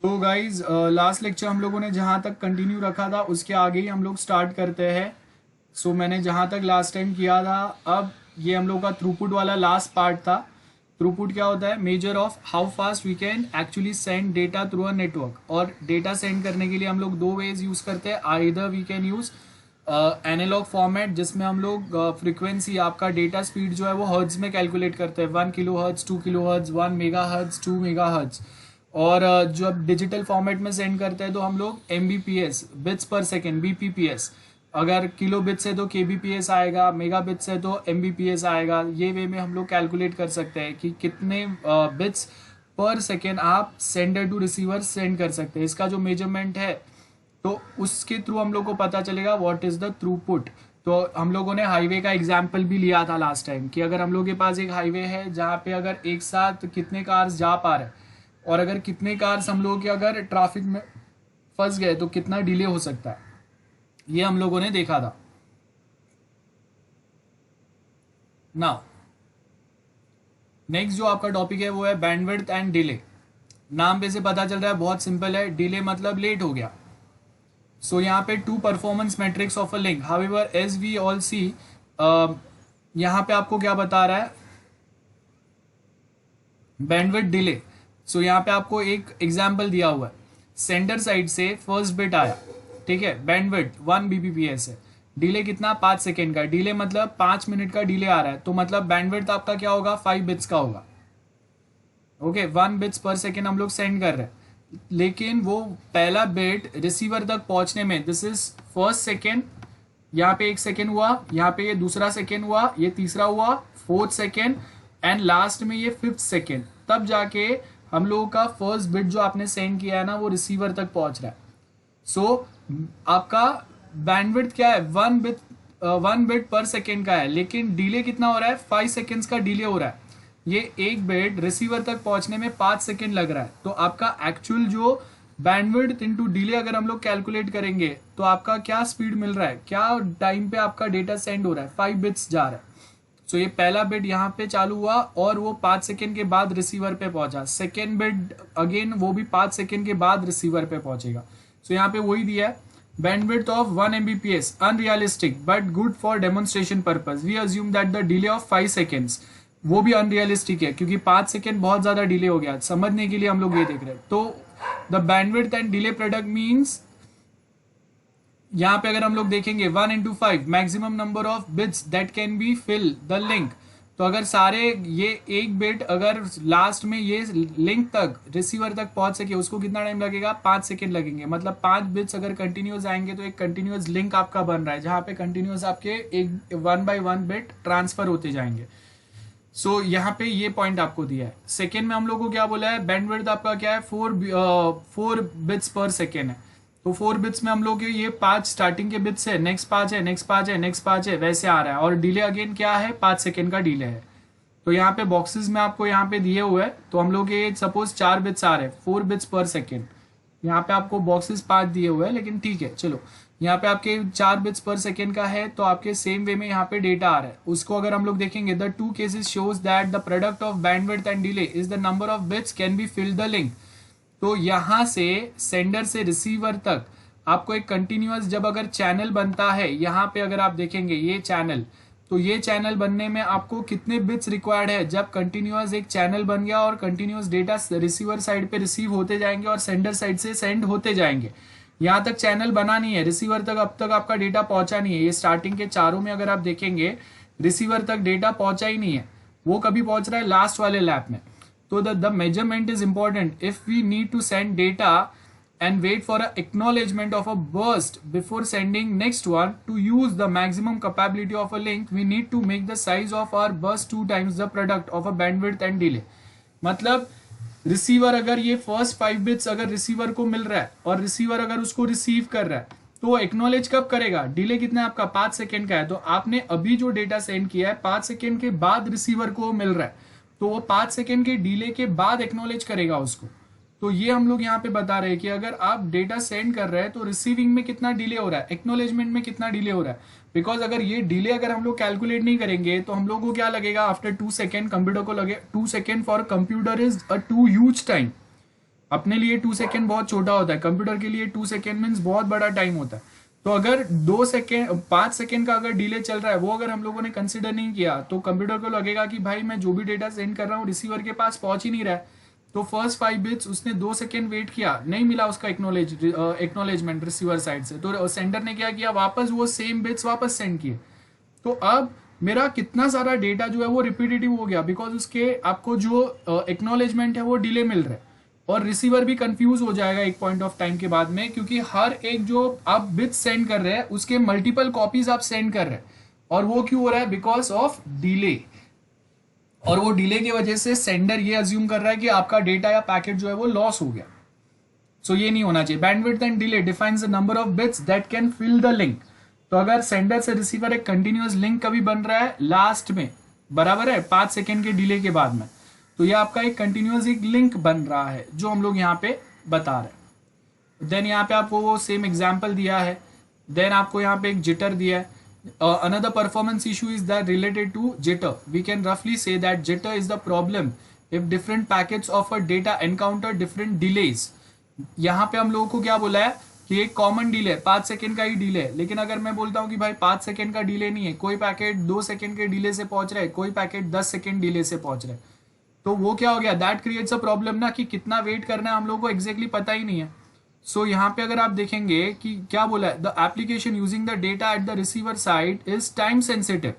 तो guys last lecture हम लोगों ने जहाँ तक कंटिन्यू रखा था उसके आगे ही हम लोग स्टार्ट करते हैं। सो मैंने जहाँ तक लास्ट टाइम किया था, अब ये हम लोग का थ्रूपुट वाला लास्ट पार्ट था। थ्रूपुट क्या होता है? Measure of how fast we can actually send data through a network. और डेटा सेंड करने के लिए हम लोग दो वेज यूज़ करते हैं। Either we can use analog format, जिसमें हम लोग फ्रीक्वेंसी, आपका डेटा स्पीड जो है वो हर्ट्ज में कैलकुलेट करते हैं। 1 kilo hertz, 2 kilo hertz, 1 mega hertz, 2 mega hertz. और जो अब डिजिटल फॉर्मेट में सेंड करते हैं तो हम लोग MBPS, बिट्स पर सेकेंड, BPPS। अगर किलो बिट्स है तो KBPS आएगा, मेगा बिट्स है तो MBPS आएगा। ये वे में हम लोग कैलकुलेट कर सकते हैं कि कितने बिट्स पर सेकेंड आप सेंडर टू रिसीवर सेंड कर सकते हैं। इसका जो मेजरमेंट है तो उसके थ्रू हम लोग को पता चलेगा व्हाट इज द थ्रूपुट। तो हम लोगों ने हाईवे का एग्जाम्पल भी लिया था लास्ट टाइम कि अगर हम लोग के पास एक हाईवे है जहाँ पे अगर एक साथ कितने कार्स जा पा रहे हैं, और अगर कितने कार्स हम लोग के अगर ट्रैफिक में फंस गए तो कितना डिले हो सकता है, ये हम लोगों ने देखा था। नाउ नेक्स्ट जो आपका टॉपिक है वो है बैंडविड्थ एंड डिले। नाम पे से पता चल रहा है बहुत सिंपल है, डिले मतलब लेट हो गया। सो यहाँ पे two performance matrix of a link, however as we all see, यहाँ पे आपको क्या बता रहा है? Bandwidth delay. सो यहाँ पे आपको एक एग्जाम्पल दिया हुआ है। सेंडर साइड से फर्स्ट बिट आया, ठीक है, बैंडविड्थ 1 BPPS है। डिले कितना? 5 सेकेंड का। डिले मतलब 5 मिनट का डिले आ रहा है, तो मतलब बैंडविड्थ आपका क्या होगा? 5 बिट्स का होगा। ओके, 1 बिट्स पर सेकेंड हम लोग सेंड कर रहे हैं, लेकिन वो पहला बिट रिसीवर तक पहुंचने में, दिस इज फर्स्ट सेकेंड, यहाँ पे 1 सेकेंड हुआ, यहाँ पे ये दूसरा सेकेंड हुआ, ये तीसरा हुआ, फोर्थ सेकेंड, एंड लास्ट में ये फिफ्थ सेकेंड, तब जाके हम लोगों का फर्स्ट बिट जो आपने सेंड किया है ना वो रिसीवर तक पहुंच रहा है। सो आपका बैंडविड्थ क्या है? 1 बिट पर सेकेंड का है, लेकिन डिले कितना हो रहा है? 5 सेकेंड्स का डिले हो रहा है। ये एक बिट रिसीवर तक पहुंचने में 5 सेकेंड लग रहा है। तो आपका एक्चुअल जो बैंडविड्थ इनटू डिले अगर हम लोग कैलकुलेट करेंगे तो आपका क्या स्पीड मिल रहा है, क्या टाइम पे आपका डेटा सेंड हो रहा है? 5 बिट्स जा रहा है। सो ये पहला बिट यहाँ पे चालू हुआ और वो 5 सेकेंड के बाद रिसीवर पे पहुंचा। सेकेंड बिट अगेन वो भी 5 सेकेंड के बाद रिसीवर पे पहुंचेगा। सो यहाँ पे वही दिया है, bandwidth of 1 Mbps unrealistic but good for demonstration purpose, we assume that the delay of 5 seconds, वो भी अनरियलिस्टिक है क्योंकि 5 सेकेंड बहुत ज्यादा डिले हो गया। समझने के लिए हम लोग ये देख रहे हैं। तो the bandwidth and delay product means, यहाँ पे अगर हम लोग देखेंगे 1 into 5 maximum number of bits that can be fill the link. तो अगर सारे ये एक बिट अगर लास्ट में ये लिंक तक रिसीवर तक पहुंच सके उसको कितना टाइम लगेगा? 5 सेकेंड लगेंगे। मतलब 5 बिट्स अगर कंटिन्यूस आएंगे तो एक कंटिन्यूस लिंक आपका बन रहा है जहां पे कंटिन्यूस आपके एक 1 by 1 बिट ट्रांसफर होते जाएंगे। सो यहाँ पे ये पॉइंट आपको दिया है। सेकेंड में हम लोग को क्या बोला है? बैंडविड्थ आपका क्या है? 4 बिट्स पर सेकेंड है। तो 4 बिट्स में हम लोग ये 5 स्टार्टिंग के बिट्स है, नेक्स्ट 5 है, नेक्स्ट 5 है, नेक्स्ट 5 है, वैसे आ रहा है। और डिले अगेन क्या है? 5 सेकेंड का डिले है। तो यहाँ पे बॉक्सेस में आपको यहाँ पे दिए हुए हैं, तो हम लोग ये सपोज 4 बिट्स आ रहे हैं, 4 बिट्स पर सेकेंड। यहाँ पे आपको बॉक्सेस 5 दिए हुए हैं, लेकिन ठीक है चलो। यहाँ पे आपके 4 बिट्स पर सेकेंड का है, तो आपके सेम वे में यहाँ पे डेटा आ रहा है। उसको अगर हम लोग देखेंगे, the two cases shows that the product of bandwidth and delay is the number of bits can be fill the link. तो यहाँ से सेंडर से रिसीवर तक आपको एक कंटिन्यूअस जब अगर चैनल बनता है, यहाँ पे अगर आप देखेंगे ये चैनल, तो ये चैनल बनने में आपको कितने बिट्स रिक्वायर्ड है? जब कंटिन्यूअस एक चैनल बन गया और कंटिन्यूअस डेटा रिसीवर साइड पे रिसीव होते जाएंगे और सेंडर साइड से सेंड होते जाएंगे। यहाँ तक चैनल बना नहीं है, रिसीवर तक अब तक आपका डेटा पहुंचा नहीं है। ये स्टार्टिंग के चारों में अगर आप देखेंगे रिसीवर तक डेटा पहुंचा ही नहीं है, वो कभी पहुंच रहा है? लास्ट वाले लैप में। तो the measurement is important. If we need to send data and wait for a acknowledgement of a burst before sending next one, to use the maximum capability of a link we need to make the size of our burst 2 times the product of a bandwidth and delay। मतलब receiver अगर ये first 5 bits अगर receiver को मिल रहा है और receiver अगर उसको रिसीव कर रहा है तो वो एक्नॉलेज कब करेगा? डिले कितना है आपका? 5 सेकेंड का है। तो आपने अभी जो डेटा सेंड किया है 5 सेकेंड के बाद रिसीवर को मिल रहा है, तो वो 5 सेकेंड के डिले के बाद एक्नॉलेज करेगा उसको। तो ये हम लोग यहाँ पे बता रहे हैं कि अगर आप डेटा सेंड कर रहे हैं तो रिसीविंग में कितना डिले हो रहा है, एक्नॉलेजमेंट में कितना डिले हो रहा है। बिकॉज अगर ये डिले अगर हम लोग कैलकुलेट नहीं करेंगे तो हम लोग को क्या लगेगा? आफ्टर 2 सेकेंड कंप्यूटर को लगे 2 second for computer is a too huge time. अपने लिए 2 सेकेंड बहुत छोटा होता है, कंप्यूटर के लिए 2 सेकेंड मीन्स बहुत बड़ा टाइम होता है। तो अगर 5 सेकेंड का अगर डिले चल रहा है, वो अगर हम लोगों ने कंसिडर नहीं किया तो कंप्यूटर को लगेगा कि भाई मैं जो भी डेटा सेंड कर रहा हूँ रिसीवर के पास पहुंच ही नहीं रहा है। तो फर्स्ट 5 बिट्स उसने 2 सेकेंड वेट किया, नहीं मिला उसका एक्नोलेजमेंट रिसीवर साइड से, तो सेंडर ने क्या किया, वापस वो सेम बिट्स वापस सेंड किए। तो अब मेरा कितना सारा डेटा जो है वो रिपीटेटिव हो गया, बिकॉज उसके आपको जो एक्नोलेजमेंट है वो डिले मिल रहा है, और रिसीवर भी कंफ्यूज हो जाएगा एक पॉइंट ऑफ टाइम के बाद में, क्योंकि हर एक जो आप बिट्स सेंड कर रहे हैं उसके मल्टीपल कॉपीज आप सेंड कर रहे हैं, और वो क्यों हो रहा है, बिकॉज ऑफ डिले। और वो डिले की वजह से सेंडर ये अज्यूम कर रहा है कि आपका डेटा या पैकेट जो है वो लॉस हो गया। सो ये नहीं होना चाहिए। Bandwidth and delay defines the number of bits that can fill the link. तो अगर सेंडर से रिसीवर एक कंटिन्यूअस लिंक कभी बन रहा है लास्ट में, बराबर है 5 सेकेंड के डिले के बाद में, तो ये आपका एक कंटिन्यूअस एक लिंक बन रहा है जो हम लोग यहाँ पे बता रहे हैं। देन यहाँ पे आपको वो सेम एग्जाम्पल दिया है। देन आपको यहाँ पे एक जिटर दिया है। Another performance issue is that related to jitter. We can roughly say that jitter is the problem if different packets of a data encounter different delays. यहाँ पे हम लोगों को क्या बोला है कि एक कॉमन डिले 5 सेकेंड का ही डिले है, लेकिन अगर मैं बोलता हूँ कि भाई 5 सेकेंड का डिले नहीं है, कोई पैकेट 2 सेकेंड के डिले से पहुंच रहा है, कोई पैकेट 10 सेकेंड डिले से पहुंच रहा है, तो वो क्या हो गया, दैट क्रिएट्स अ प्रॉब्लम ना, कि कितना वेट करना है हम लोगों को एग्जैक्टली पता ही नहीं है। सो यहाँ पे अगर आप देखेंगे कि क्या बोला है, the application using the data at the receiver side is time sensitive.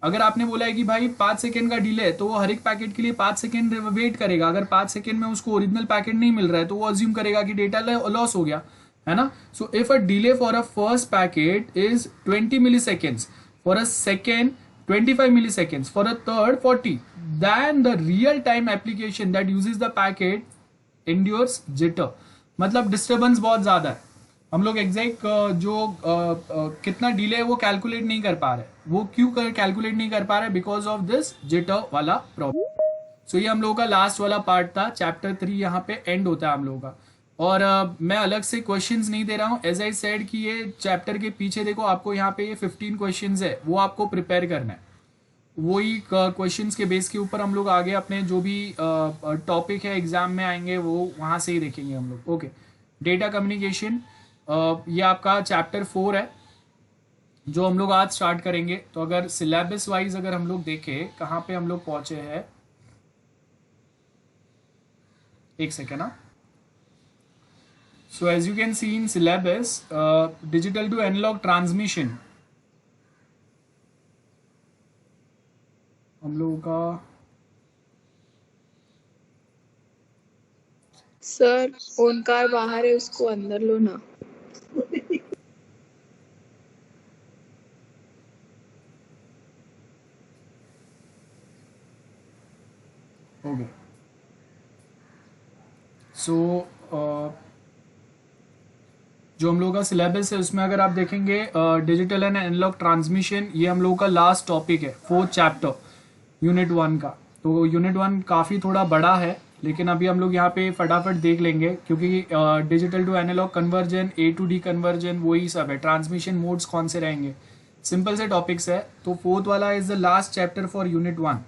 अगर आपने बोला है कि भाई 5 सेकेंड का डिले है, तो वो हर एक पैकेट के लिए 5 सेकेंड वेट करेगा। अगर 5 सेकेंड में उसको ओरिजिनल पैकेट नहीं मिल रहा है तो वो अज्यूम करेगा कि डेटा लॉस हो गया, है ना। So if a delay for a first packet is 20 milliseconds, for a second 25 milliseconds, for a third 40, then the real time application that uses the packet endures jitter। मतलब disturbance बहुत ज्यादा है, हम लोग एग्जैक्ट जो कितना delay है वो कैलकुलेट नहीं कर पा रहे। वो क्यों कैलकुलेट नहीं कर पा रहे, बिकॉज ऑफ दिस जिटर वाला प्रॉब्लम। सो ये हम लोगों का लास्ट वाला पार्ट था। चैप्टर 3 यहाँ पे एंड होता है हम लोगों का। और मैं अलग से क्वेश्चंस नहीं दे रहा हूँ, एज आई सेड कि ये चैप्टर के पीछे देखो आपको यहाँ पे ये 15 क्वेश्चंस है, वो आपको प्रिपेयर करना है। वही क्वेश्चंस के बेस के ऊपर हम लोग आगे अपने जो भी टॉपिक है एग्जाम में आएंगे वो वहाँ से ही देखेंगे हम लोग। ओके, डेटा कम्युनिकेशन ये आपका चैप्टर 4 है जो हम लोग आज स्टार्ट करेंगे। तो अगर सिलेबस वाइज अगर हम लोग देखें कहाँ पे हम लोग पहुंचे हैं, एक सेकेंड ना। So as you can see in syllabus, digital to analog transmission हम लोगों का सर ओनकार बाहर है, उसको अंदर लो ना। ओके, सो जो हम लोगों का सिलेबस है उसमें अगर आप देखेंगे डिजिटल एंड एनालॉग ट्रांसमिशन, ये हम लोगों का लास्ट टॉपिक है, 4th चैप्टर यूनिट 1 का। तो यूनिट 1 काफ़ी थोड़ा बड़ा है, लेकिन अभी हम लोग यहाँ पे फटाफट देख लेंगे, क्योंकि digital to analog conversion, A to D conversion, वही सब है। ट्रांसमिशन मोड्स कौन से रहेंगे, सिंपल से टॉपिक्स है। तो 4th वाला is the last chapter for unit 1,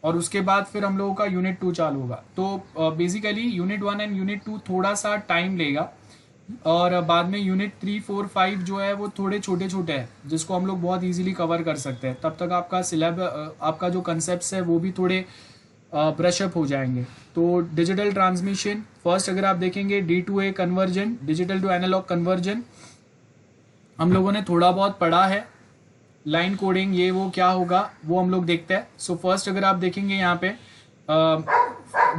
और उसके बाद फिर हम लोगों का यूनिट 2 चालू होगा। तो बेसिकली यूनिट 1 एंड यूनिट 2 थोड़ा सा टाइम लेगा, और बाद में यूनिट 3, 4, 5 जो है वो थोड़े छोटे छोटे हैं, जिसको हम लोग बहुत इजीली कवर कर सकते हैं। तब तक आपका आपका जो कंसेप्ट है वो भी थोड़े ब्रशअप हो जाएंगे। तो डिजिटल ट्रांसमिशन फर्स्ट अगर आप देखेंगे, D2A conversion, digital to analog conversion हम लोगों ने थोड़ा बहुत पढ़ा है। लाइन कोडिंग ये वो क्या होगा वो हम लोग देखते हैं। सो फर्स्ट अगर आप देखेंगे यहाँ पे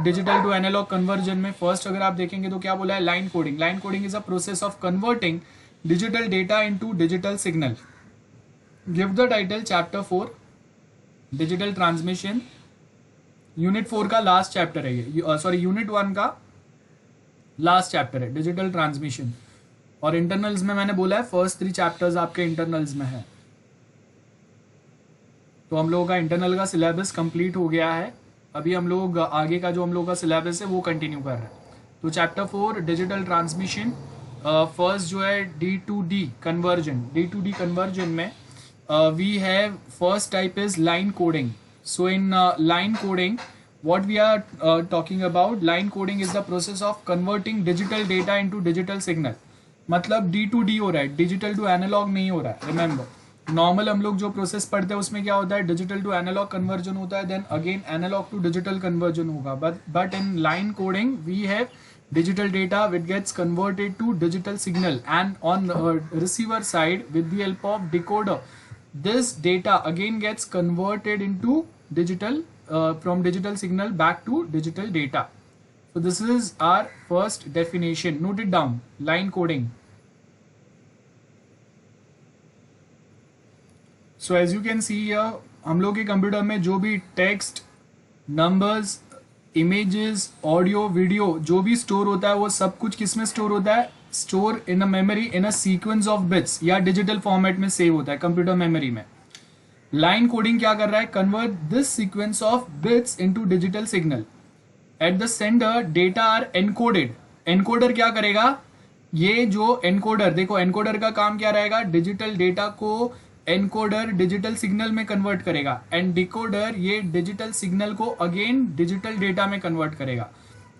डिजिटल टू एनालॉग कन्वर्जन में फर्स्ट अगर आप देखेंगे तो क्या बोला है, line coding. Line coding is a process of converting digital data into digital signal. Give the title chapter 4 digital transmission. Unit 4 का लास्ट चैप्टर है ये, सॉरी यूनिट 1 का लास्ट चैप्टर है डिजिटल ट्रांसमिशन। और इंटरनल्स में मैंने बोला है फर्स्ट 3 चैप्टर्स आपके इंटरनल्स में है। तो हम लोगों का इंटरनल का सिलेबस कंप्लीट हो गया है। अभी हम लोग आगे का जो हम लोगों का सिलेबस है वो कंटिन्यू कर रहे हैं। तो चैप्टर 4 डिजिटल ट्रांसमिशन, फर्स्ट जो है D2D कन्वर्जन। D2D कन्वर्जन में we have first type is line coding. So in line coding what we are talking about, line coding is the process of converting digital data into digital signal. मतलब D to D हो रहा है, digital to analogue नहीं हो रहा है. Remember, normal हम लोग जो प्रोसेस पढ़ते हैं उसमें क्या होता है, डिजिटल टू एनालॉग कन्वर्जन होता है, then again analog to digital conversion होगा. But in line coding we have digital data which gets converted to digital signal, and on receiver side with the help of decoder this data again gets converted into digital from digital signal back to digital data. So this is our first definition. Note it down, line coding. So as you can see here, हम लोग के computer में जो भी text, numbers, images, audio, video जो भी store होता है वो सब कुछ किस में स्टोर होता है, store in a memory in a sequence of bits या डिजिटल फॉर्मेट में सेव होता है कंप्यूटर मेमोरी में. लाइन कोडिंग क्या कर रहा है, convert this sequence of bits into digital signal. At the centre data are encoded. Encoder क्या करेगा, ये जो एनकोडर, देखो एनकोडर का काम क्या रहेगा, डिजिटल डेटा को एनकोडर डिजिटल सिग्नल में कन्वर्ट करेगा, एंड डिकोडर ये डिजिटल सिग्नल को अगेन डिजिटल डेटा में कन्वर्ट करेगा.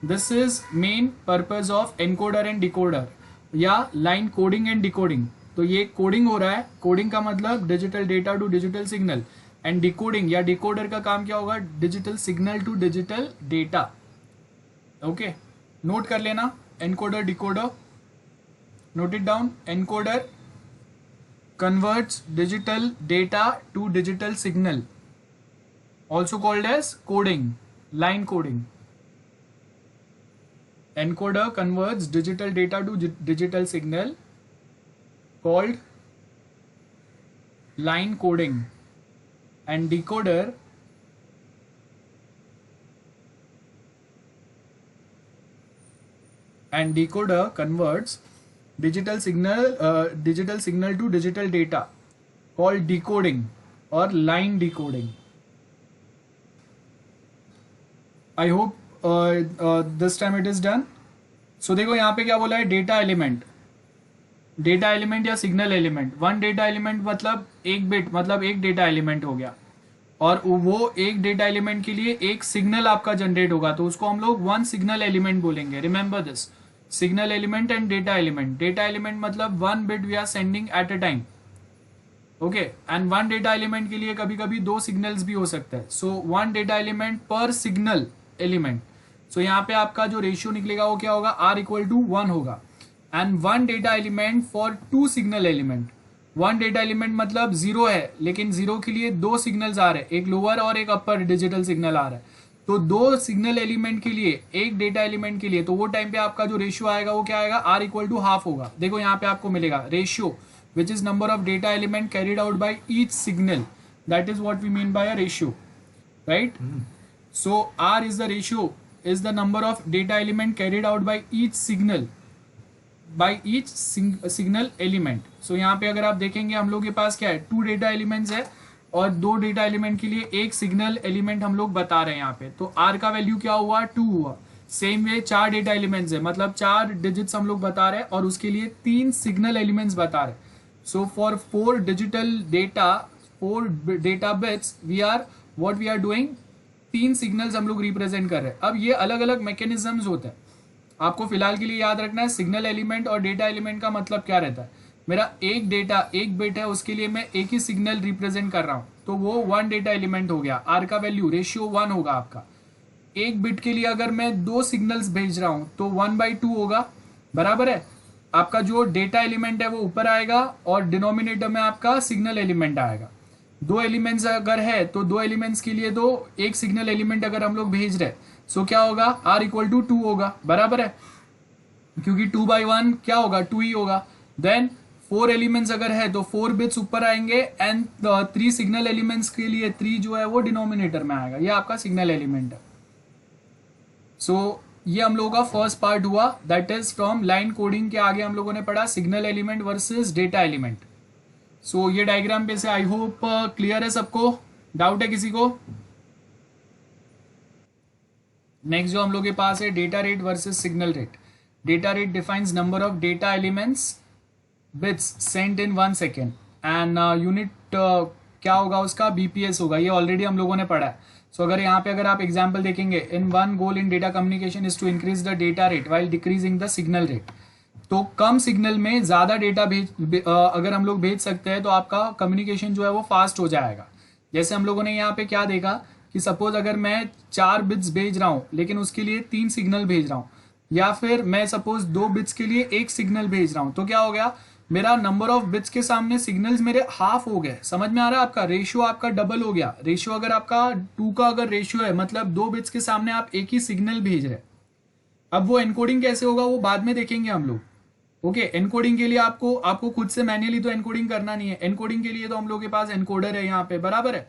This is main purpose of encoder and decoder या लाइन कोडिंग एंड डिकोडिंग. तो ये कोडिंग हो रहा है, कोडिंग का मतलब digital data to digital signal, and decoding या डिकोडर का काम क्या होगा, digital signal to digital data. Okay, note कर लेना, encoder decoder, note it down. Encoder converts digital data to digital signal, also called as coding, line coding. Encoder converts digital data to digital signal, called line coding, and decoder converts digital signal to digital data, called decoding or line decoding. I hope this time it is done. So देखो यहाँ पे क्या बोला है, data element, data element या signal element. One data element मतलब एक bit, मतलब एक डेटा एलिमेंट हो गया, और वो एक डेटा एलिमेंट के लिए एक सिग्नल आपका जनरेट होगा, तो उसको हम लोग वन सिग्नल एलिमेंट बोलेंगे. Remember this, signal element and data element. Data element मतलब one bit we are sending at a time. Okay, and one data element के लिए कभी कभी दो सिग्नल्स भी हो सकते हैं. सो वन डेटा एलिमेंट पर सिग्नल एलिमेंट. सो यहाँ पे आपका जो रेशियो निकलेगा वो क्या होगा, R इक्वल टू 1 होगा. And one data element for two signal element. One data element मतलब 0 है, लेकिन 0 के लिए दो सिग्नल्स आ रहे हैं, एक लोअर और एक अपर डिजिटल सिग्नल आ रहा है. तो दो सिग्नल एलिमेंट के लिए, एक डेटा एलिमेंट के लिए, तो वो टाइम पे आपका जो रेशियो आएगा वो क्या आएगा, R इक्वल टू हाफ होगा. देखो यहाँ पे आपको मिलेगा ratio which is number of data element carried out by each signal. That is what we mean by a ratio, right. So R is the ratio, is the number of data element carried out by each signal, by each signal element. So यहाँ पे अगर आप देखेंगे हम लोग के पास क्या है, 2 डेटा एलिमेंट्स है और 2 डेटा एलिमेंट के लिए एक सिग्नल एलिमेंट हम लोग बता रहे हैं यहाँ पे. तो R का वैल्यू क्या हुआ, 2 हुआ. सेम वे 4 डेटा एलिमेंट्स है, मतलब 4 डिजिट्स हम लोग बता रहे हैं और उसके लिए 3 सिग्नल एलिमेंट्स बता रहे हैं. So for 4 digital data, 4 data bits, we are what we are doing, 3 signals हम लोग रिप्रेजेंट कर रहे हैं. अब ये अलग अलग मैकेनिज्म्स होते हैं, आपको फिलहाल के लिए याद रखना है. सिग्नल एलिमेंट और डेटा एलिमेंट का मतलब क्या रहता है, मेरा एक डेटा, एक बिट है, उसके लिए मैं एक ही सिग्नल रिप्रेजेंट कर रहा हूं, तो वो 1 डेटा एलिमेंट हो गया. R का वैल्यू रेशियो 1 होगा आपका. एक बिट के लिए अगर मैं 2 सिग्नल्स भेज रहा हूं तो 1/2 होगा, बराबर है. आपका जो डेटा एलिमेंट है वो ऊपर आएगा और डिनोमिनेटर में आपका सिग्नल एलिमेंट आएगा. 2 एलिमेंट्स अगर है तो 2 एलिमेंट्स के लिए तो एक सिग्नल एलिमेंट अगर हम लोग भेज रहे, सो क्या होगा, R इक्वल टू 2 होगा, बराबर है, क्योंकि 2/1 क्या होगा, 2 ही होगा. देन 4 एलिमेंट्स अगर है तो 4 बिट्स ऊपर आएंगे, एंड 3 सिग्नल एलिमेंट्स के लिए 3 जो है वो डिनोमिनेटर में आएगा. ये आपका सिग्नल एलिमेंट है. सो ये हम लोगों का फर्स्ट पार्ट हुआ, that is from line coding के आगे हम लोगों ने पढ़ा signal element versus data element. So ये डायग्राम पे से आई होप क्लियर है सबको, डाउट है किसी को. नेक्स्ट जो हम लोग के पास है data rate versus signal rate. Data rate defines number of data elements bits sent in 1 second, and unit क्या होगा उसका, BPS होगा. ये ऑलरेडी हम लोगों ने पढ़ा है. सो अगर यहाँ पे अगर आप एग्जाम्पल देखेंगे, in one goal in data communication is to increase the data rate while decreasing the signal rate. तो कम सिग्नल में ज्यादा डेटा अगर हम लोग भेज सकते हैं तो आपका कम्युनिकेशन जो है वो फास्ट हो जाएगा। जैसे हम लोगों ने यहाँ पे क्या देखा कि सपोज अगर मैं 4 बिट्स भेज रहा हूँ लेकिन उसके लिए 3 सिग्नल भेज रहा हूँ, या फिर मैं सपोज 2 बिट्स के लिए 1 सिग्नल भेज रहा हूँ, तो क्या हो गया, मेरा नंबर ऑफ बिट्स के सामने सिग्नल्स मेरे हाफ हो गए। समझ में आ रहा है? आपका रेशियो आपका डबल हो गया। रेशियो अगर आपका 2 का अगर रेशियो है, मतलब 2 बिट्स के सामने आप एक ही सिग्नल भेज रहे। अब वो एनकोडिंग कैसे होगा वो बाद में देखेंगे हम लोग। ओके, एनकोडिंग के लिए आपको खुद से मैन्युअली तो एनकोडिंग करना नहीं है। एनकोडिंग के लिए तो हम लोग के पास एनकोडर है यहाँ पे, बराबर है।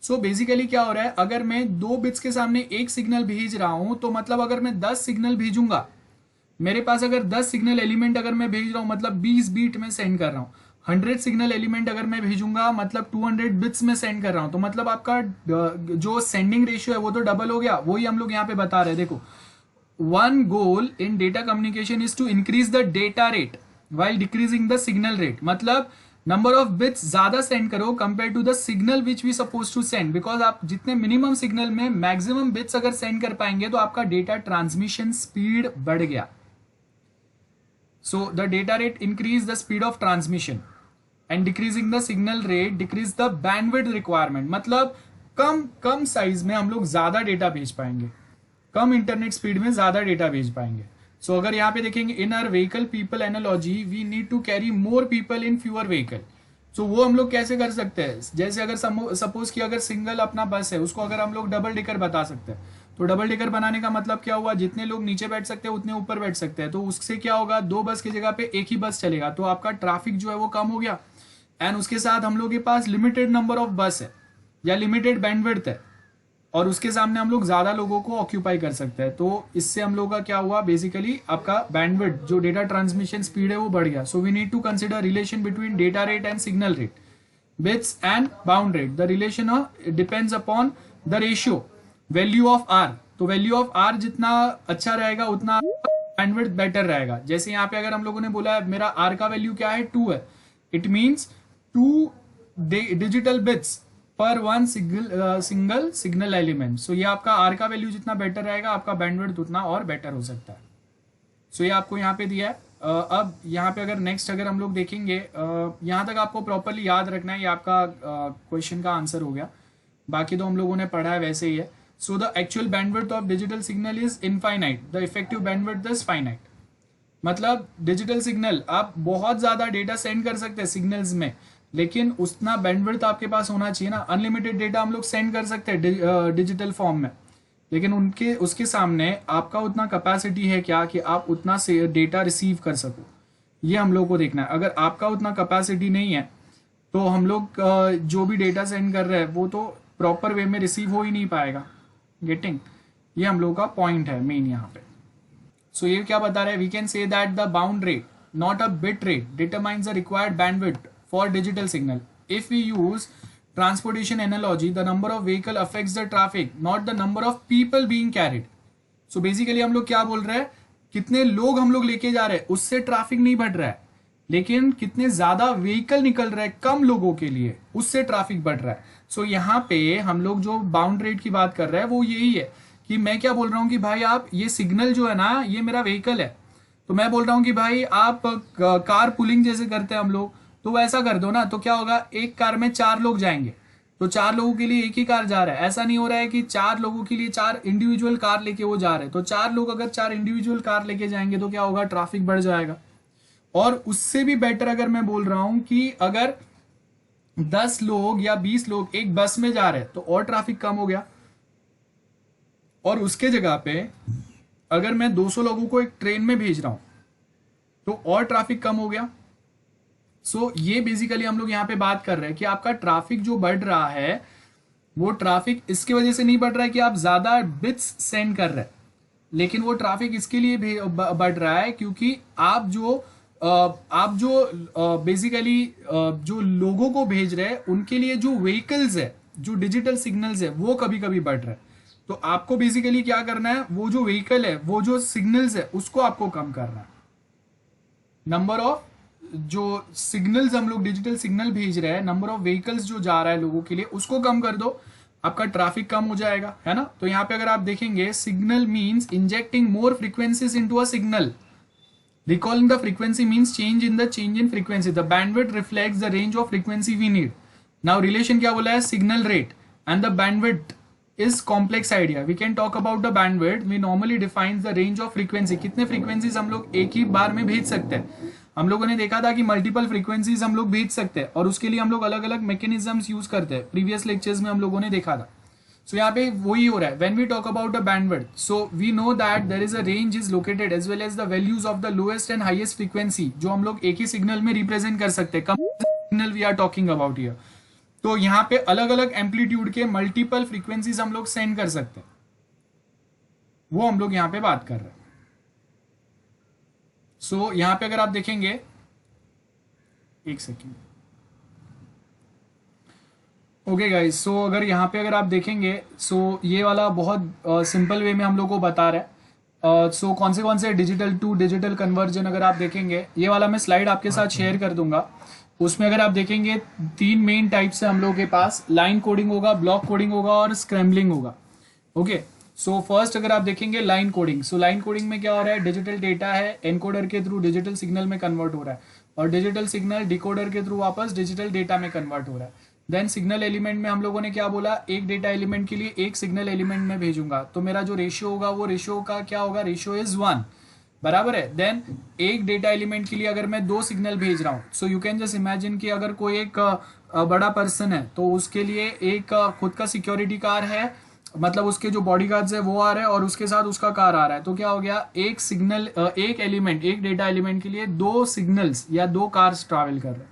सो बेसिकली क्या हो रहा है, अगर मैं 2 बिट्स के सामने एक सिग्नल भेज रहा हूं तो मतलब अगर मैं 10 सिग्नल भेजूंगा, मेरे पास अगर 10 सिग्नल एलिमेंट अगर मैं भेज रहा हूं मतलब 20 बीट में सेंड कर रहा हूं। 100 सिग्नल एलिमेंट अगर मैं भेजूंगा मतलब 200 बिट्स में सेंड कर रहा हूं। तो मतलब आपका जो सेंडिंग रेशियो है वो तो डबल हो गया। वही हम लोग यहाँ पे बता रहे हैं, देखो, one goal in data communication is to increase the data rate while decreasing the signal rate. मतलब नंबर ऑफ बिट्स ज्यादा सेंड करो compare to the signal which we suppose to send, because आप जितने मिनिमम सिग्नल में maximum bits अगर send कर पाएंगे तो आपका डेटा ट्रांसमिशन स्पीड बढ़ गया। So the data rate increase the speed of transmission and decreasing the signal rate decrease the bandwidth requirement। मतलब कम साइज में हम लोग ज्यादा डेटा भेज पाएंगे, कम इंटरनेट स्पीड में ज्यादा डेटा भेज पाएंगे। सो अगर यहाँ पे देखेंगे, in our vehicle people analogy we need to carry more people in fewer vehicle. So वो हम लोग कैसे कर सकते हैं, जैसे अगर सपोज कि अगर सिंगल अपना बस है उसको अगर हम लोग डबल डेकर बता सकते हैं, तो डबल डेकर बनाने का मतलब क्या हुआ, जितने लोग नीचे बैठ सकते हैं उतने ऊपर बैठ सकते हैं। तो उससे क्या होगा, 2 बस की जगह पे एक ही बस चलेगा, तो आपका ट्रैफिक जो है वो कम हो गया। एंड उसके साथ हम लोग के पास लिमिटेड नंबर ऑफ बस है या लिमिटेड बैंडविड्थ है, और उसके सामने हम लोग ज्यादा लोगों को ऑक्यूपाई कर सकते हैं। तो इससे हम लोग का क्या हुआ, बेसिकली आपका बैंडविड्थ जो डेटा ट्रांसमिशन स्पीड है वो बढ़ गया। So we need to consider relation between data rate and signal rate, bits and bound rate. The relation depends upon the ratio value of R. तो वैल्यू ऑफ आर जितना अच्छा रहेगा उतना bandwidth better रहेगा। जैसे यहाँ पे अगर हम लोगों ने बोला है मेरा आर का वैल्यू क्या है, 2 है, इट मीन्स 2 डिजिटल बिट्स पर one single signal element. So ये आपका आर का वैल्यू जितना बेटर रहेगा आपका बैंडविड्थ उतना और बेटर हो सकता है। सो ये आपको यहाँ पे दिया है। अब यहाँ पे अगर नेक्स्ट अगर हम लोग देखेंगे, यहाँ तक आपको प्रॉपरली याद रखना है, ये आपका क्वेश्चन का आंसर हो गया। बाकी तो हम लोगों ने पढ़ा है वैसे ही है। So the actual bandwidth of digital signal is infinite. The effective bandwidth is finite. मतलब डिजिटल सिग्नल आप बहुत ज्यादा डेटा सेंड कर सकते हैं सिग्नल्स में, लेकिन उतना बैंडविड्थ आपके पास होना चाहिए ना। अनलिमिटेड डेटा हम लोग सेंड कर सकते हैं डिजिटल फॉर्म में, लेकिन उसके सामने आपका उतना कैपेसिटी है क्या कि आप उतना से डेटा रिसीव कर सको, ये हम लोग को देखना है। अगर आपका उतना कैपेसिटी नहीं है तो हम लोग जो भी डेटा सेंड कर रहे हैं वो तो प्रॉपर वे में रिसीव हो ही नहीं पाएगा। गेटिंग, ये हम लोग का पॉइंट है मेन यहाँ पे। सो ये क्या बता रहा है, we can say that the bound rate not a bit rate determines the required bandwidth for digital signal. If we use transportation analogy, the number of vehicle affects the traffic not the number of people being carried. So basically हम लोग क्या बोल रहे हैं, कितने लोग हम लोग लेके जा रहे हैं उससे ट्रैफिक नहीं बढ़ रहा है, लेकिन कितने ज्यादा व्हीकल निकल रहे हैं कम लोगों के लिए उससे ट्रैफिक बढ़ रहा है। सो यहाँ पे हम लोग जो बाउंड रेट की बात कर रहे हैं वो यही है कि मैं क्या बोल रहा हूँ कि भाई आप ये सिग्नल जो है ना ये मेरा व्हीकल है, तो मैं बोल रहा हूँ कि भाई आप कार पुलिंग जैसे करते हैं हम लोग, तो वैसा कर दो ना। तो क्या होगा, एक कार में 4 लोग जाएंगे तो 4 लोगों के लिए एक ही कार जा रहा है। ऐसा नहीं हो रहा है कि 4 लोगों के लिए 4 इंडिविजुअल कार लेके वो जा रहे हैं। तो 4 लोग अगर 4 इंडिविजुअल कार लेके जाएंगे तो क्या होगा, ट्रैफिक बढ़ जाएगा। और उससे भी बेटर अगर मैं बोल रहा हूं कि अगर 10 लोग या 20 लोग एक बस में जा रहे हैं तो और ट्रैफिक कम हो गया, और उसके जगह पे अगर मैं 200 लोगों को एक ट्रेन में भेज रहा हूं तो और ट्रैफिक कम हो गया। सो ये बेसिकली हम लोग यहाँ पे बात कर रहे हैं कि आपका ट्रैफिक जो बढ़ रहा है वो ट्रैफिक इसकी वजह से नहीं बढ़ रहा है कि आप ज्यादा बिट्स सेंड कर रहे हैं, लेकिन वो ट्रैफिक इसके लिए बढ़ रहा है क्योंकि आप जो बेसिकली जो लोगों को भेज रहे हैं उनके लिए जो व्हीकल्स है, जो डिजिटल सिग्नल्स है वो कभी कभी बढ़ रहा है। तो आपको बेसिकली क्या करना है, वो जो व्हीकल है, वो जो सिग्नल्स है उसको आपको कम करना है। नंबर ऑफ जो सिग्नल्स हम लोग डिजिटल सिग्नल भेज रहे हैं, नंबर ऑफ व्हीकल्स जो जा रहा है लोगों के लिए उसको कम कर दो, आपका ट्रैफिक कम हो जाएगा, है ना। तो यहाँ पे अगर आप देखेंगे signal means injecting more frequencies into a signal. Recalling the frequency means change in frequency. The bandwidth reflects the range of frequency we need. Now relation क्या बोला है, signal rate and the bandwidth is complex idea. We can talk about the bandwidth. We normally defines the range of frequency. कितने frequencies हम लोग एक ही बार में भेज सकते हैं. हम लोगों ने देखा था कि मल्टीपल फ्रीक्वेंसीज हम लोग भेज सकते हैं और उसके लिए हम लोग अलग अलग मैकेनिज्म्स यूज करते हैं. प्रीवियस लेक्चर्स में हम लोगों ने देखा था. So यहाँ पे वही हो रहा है. When we talk about the bandwidth, so we know that there is a range is located as well as the values of the lowest and highest frequency जो हम लोग एक ही सिग्नल में रिप्रेजेंट कर सकते हैं. कम signal we are talking about here. तो यहाँ पे अलग अलग एम्पलीट्यूड के मल्टीपल फ्रीक्वेंसीज हम लोग सेंड कर सकते हैं, वो हम लोग यहाँ पे बात कर रहे हैं. सो यहाँ पे अगर आप देखेंगे, एक सेकेंड, ओके गाइस. सो अगर यहाँ पे अगर आप देखेंगे, सो ये वाला बहुत सिंपल वे में हम लोग को बता रहा है. सो कौन से डिजिटल टू डिजिटल कन्वर्जन अगर आप देखेंगे, ये वाला मैं स्लाइड आपके साथ शेयर कर दूंगा. उसमें अगर आप देखेंगे 3 मेन टाइप्स है हम लोगों के पास. लाइन कोडिंग होगा, ब्लॉक कोडिंग होगा और स्क्रैम्बलिंग होगा. ओके. सो फर्स्ट अगर आप देखेंगे line coding. So line coding में क्या हो रहा है, डिजिटल डेटा है एनकोडर के थ्रू डिजिटल सिग्नल में कन्वर्ट हो रहा है और डिजिटल सिग्नल डिकोडर के थ्रू वापस डिजिटल डेटा में कन्वर्ट हो रहा है. देन सिग्नल एलिमेंट में हम लोगों ने क्या बोला, एक डेटा एलिमेंट के लिए एक सिग्नल एलिमेंट में भेजूंगा तो मेरा जो रेशियो होगा वो रेशियो का क्या होगा, रेशियो इज 1, बराबर है. देन एक डेटा एलिमेंट के लिए अगर मैं 2 सिग्नल भेज रहा हूँ, so you can just imagine कि अगर कोई एक बड़ा पर्सन है तो उसके लिए एक खुद का सिक्योरिटी कार है, मतलब उसके जो बॉडी गार्ड्स है वो आ रहे हैं और उसके साथ उसका कार आ रहा है. तो क्या हो गया, एक सिग्नल एक एलिमेंट, एक डेटा एलिमेंट के लिए 2 सिग्नल्स या 2 कार्स ट्रैवल कर रहे हैं.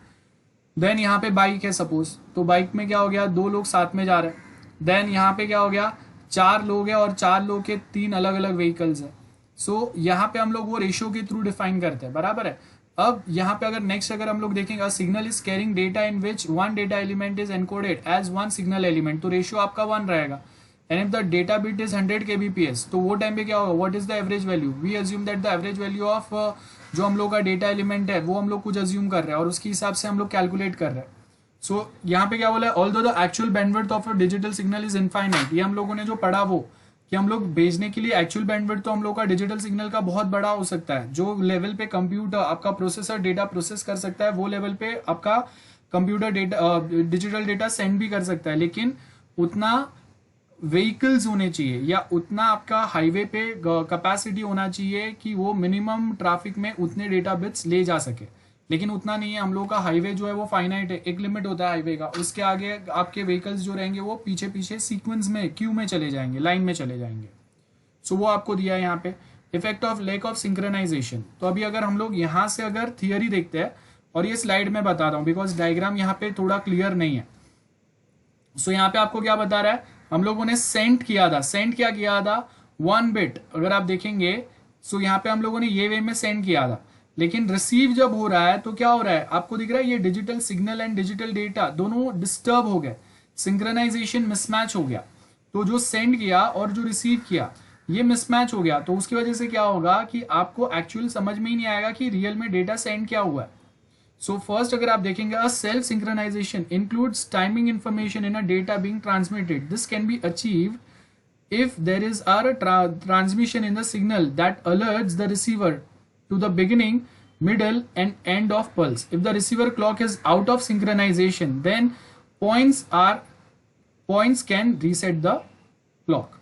देन यहाँ पे बाइक है सपोज, तो बाइक में क्या हो गया, 2 लोग साथ में जा रहे हैं. देन यहाँ पे क्या हो गया, 4 लोग हैं और 4 लोग के 3 अलग अलग व्हीकल्स हैं. सो यहाँ पे हम लोग वो रेशियो के थ्रू डिफाइन करते हैं, बराबर है. अब यहाँ पे अगर नेक्स्ट अगर हम लोग देखेंगे, signal is carrying data in which 1 data element is encoded as 1 signal element, तो रेशियो आपका 1 रहेगा. And if the data bit is 100 kbps, तो वो टाइम पे क्या होगा, what is the average value, we assume that the average value of जो हम लोग का डेटा एलिमेंट है वो हम लोग कुछ अज्यूम कर रहे हैं और उसके हिसाब से हम लोग कैलकुलेट कर रहे हैं. सो यहाँ पे क्या बोला है, although the actual bandwidth of a digital signal is infinite. ये हम लोगों ने जो पढ़ा वो कि हम लोग भेजने के लिए एक्चुअल बैंडविड्थ तो हम लोग का डिजिटल सिग्नल का बहुत बड़ा हो सकता है. जो लेवल पे कंप्यूटर आपका प्रोसेसर डेटा प्रोसेस कर सकता है वो लेवल पे आपका computer data digital data send भी कर सकता है, लेकिन उतना व्हीकल्स होने चाहिए या उतना आपका हाईवे पे कैपेसिटी होना चाहिए कि वो मिनिमम ट्रैफिक में उतने डेटा बिट्स ले जा सके. लेकिन उतना नहीं है, हम लोग का हाईवे जो है वो फाइनाइट है, एक लिमिट होता है हाईवे का. उसके आगे आपके व्हीकल्स जो रहेंगे वो पीछे पीछे सीक्वेंस में क्यू में चले जाएंगे, लाइन में चले जाएंगे. सो वो आपको दिया है यहाँ पे. Effect of lack of synchronisation. तो अभी अगर हम लोग यहाँ से अगर थियरी देखते हैं, और ये स्लाइड में बता रहा हूँ बिकॉज डायग्राम यहाँ पे थोड़ा क्लियर नहीं है. सो यहाँ पे आपको क्या बता रहा है, हम लोगों ने सेंड किया था, सेंड क्या किया था, 1 बिट अगर आप देखेंगे. सो यहाँ पे हम लोगों ने ये वे में सेंड किया था, लेकिन रिसीव जब हो रहा है तो क्या हो रहा है, आपको दिख रहा है ये digital signal and digital data दोनों डिस्टर्ब हो गए, सिंक्रोनाइजेशन मिसमैच हो गया. तो जो सेंड किया और जो रिसीव किया ये मिसमैच हो गया, तो उसकी वजह से क्या होगा कि आपको एक्चुअल समझ में ही नहीं आएगा कि रियल में डेटा सेंड क्या हुआ है. सो फर्स्ट अगर आप देखेंगे, a self synchronisation includes timing information in a data being transmitted. This can be achieved if there is a transmission in the signal that alerts the receiver to the beginning, middle and end of pulse. If the receiver clock is out of synchronization, then points can reset the clock.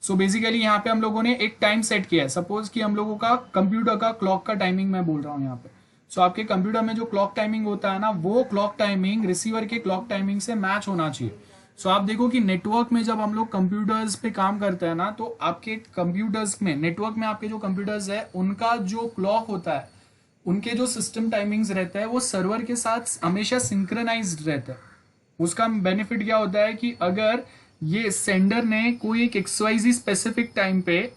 So basically यहाँ पे हम लोगों ने एक time set किया है. Suppose कि हम लोगों का कंप्यूटर का क्लॉक का टाइमिंग मैं बोल रहा हूँ यहाँ पे. सो आपके कंप्यूटर में जो क्लॉक टाइमिंग होता है ना, वो क्लॉक टाइमिंग रिसीवर के क्लॉक टाइमिंग से मैच होना चाहिए. सो आप देखो कि नेटवर्क में जब हम लोग कंप्यूटर्स पे काम करते हैं ना, तो आपके कंप्यूटर्स में नेटवर्क में आपके जो कंप्यूटर्स है उनका जो क्लॉक होता है, उनके जो सिस्टम टाइमिंग्स रहता है वो सर्वर के साथ हमेशा सिंक्रोनाइज्ड रहता है. उसका बेनिफिट क्या होता है कि अगर ये सेंडर ने कोई एक XYZ स्पेसिफिक टाइम पे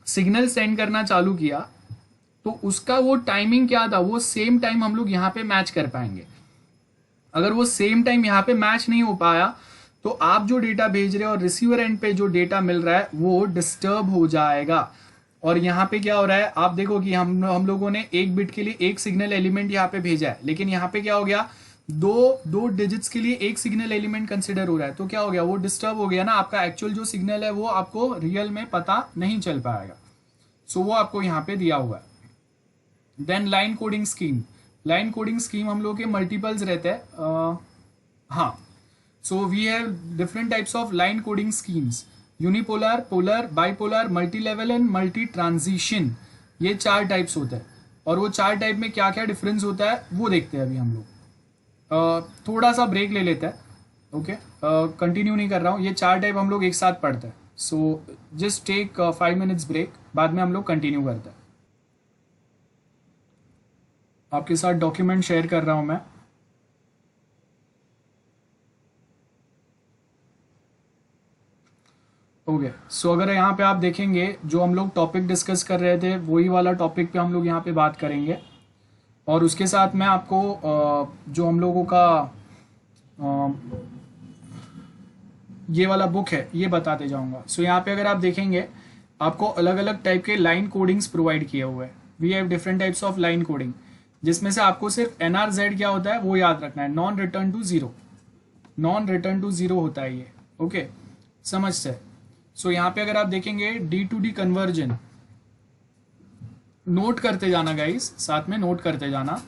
सिग्नल सेंड करना चालू किया तो उसका वो टाइमिंग क्या था, वो सेम टाइम हम लोग यहाँ पे मैच कर पाएंगे. अगर वो सेम टाइम यहाँ पे मैच नहीं हो पाया तो आप जो डेटा भेज रहे हो और रिसीवर एंड पे जो डेटा मिल रहा है वो डिस्टर्ब हो जाएगा. और यहाँ पे क्या हो रहा है, आप देखो कि हम लोगों ने 1 बिट के लिए 1 सिग्नल एलिमेंट यहाँ पे भेजा है, लेकिन यहाँ पे क्या हो गया, दो डिजिट्स के लिए एक सिग्नल एलिमेंट कंसिडर हो रहा है, तो क्या हो गया, वो डिस्टर्ब हो गया ना, आपका एक्चुअल जो सिग्नल है वो आपको रियल में पता नहीं चल पाएगा। सो वो आपको यहाँ पे दिया हुआ है। Then line coding scheme, line coding scheme हम लोग के मल्टीपल्स रहते हैं। हाँ, so we have different types of line coding schemes, unipolar, polar, bipolar, multi level and multi transition. ये 4 टाइप्स होते हैं, और वो 4 टाइप में क्या क्या डिफरेंस होता है वो देखते हैं अभी हम लोग। थोड़ा सा ब्रेक ले लेते हैं, ओके, कंटिन्यू नहीं कर रहा हूँ, ये 4 टाइप हम लोग एक साथ पढ़ते हैं। So just take 5 minutes break, बाद में हम लोग कंटिन्यू करते हैं। आपके साथ डॉक्यूमेंट शेयर कर रहा हूं मैं। ओके, सो अगर यहाँ पे आप देखेंगे जो हम लोग टॉपिक डिस्कस कर रहे थे वही वाला टॉपिक पे हम लोग यहाँ पे बात करेंगे, और उसके साथ मैं आपको जो हम लोगों का ये वाला बुक है ये बताते जाऊंगा। सो यहाँ पे अगर आप देखेंगे आपको अलग अलग टाइप के लाइन कोडिंग्स प्रोवाइड किए हुए हैं। We have different types of line coding, जिसमें से आपको सिर्फ NRZ क्या होता है वो याद रखना है, non return to zero, non return to zero होता है ये, ओके, समझते। सो यहाँ पे अगर आप देखेंगे D2D कन्वर्जन, नोट करते जाना गाइस, साथ में नोट करते जाना।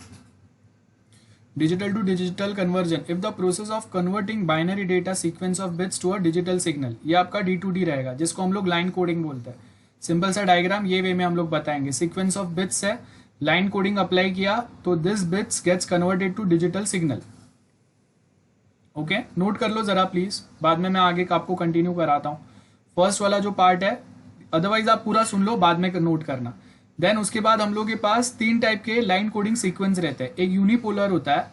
Digital to digital conversion, if the process of converting binary data sequence of bits to a digital signal, ये आपका D2D रहेगा, जिसको हम लोग लाइन कोडिंग बोलते हैं। सिंपल सा डायग्राम ये वे में हम लोग बताएंगे, सीक्वेंस ऑफ बिट्स है, लाइन कोडिंग अप्लाई किया तो this bits gets converted to digital signal. Okay, note कर लो जरा प्लीज, बाद में मैं आगे आपको कंटिन्यू कराता हूँ। फर्स्ट वाला जो पार्ट है, अदरवाइज आप पूरा सुन लो, बाद में नोट करना। देन उसके बाद हम लोग के पास 3 टाइप के लाइन कोडिंग सीक्वेंस रहते हैं, एक यूनिपोलर होता है,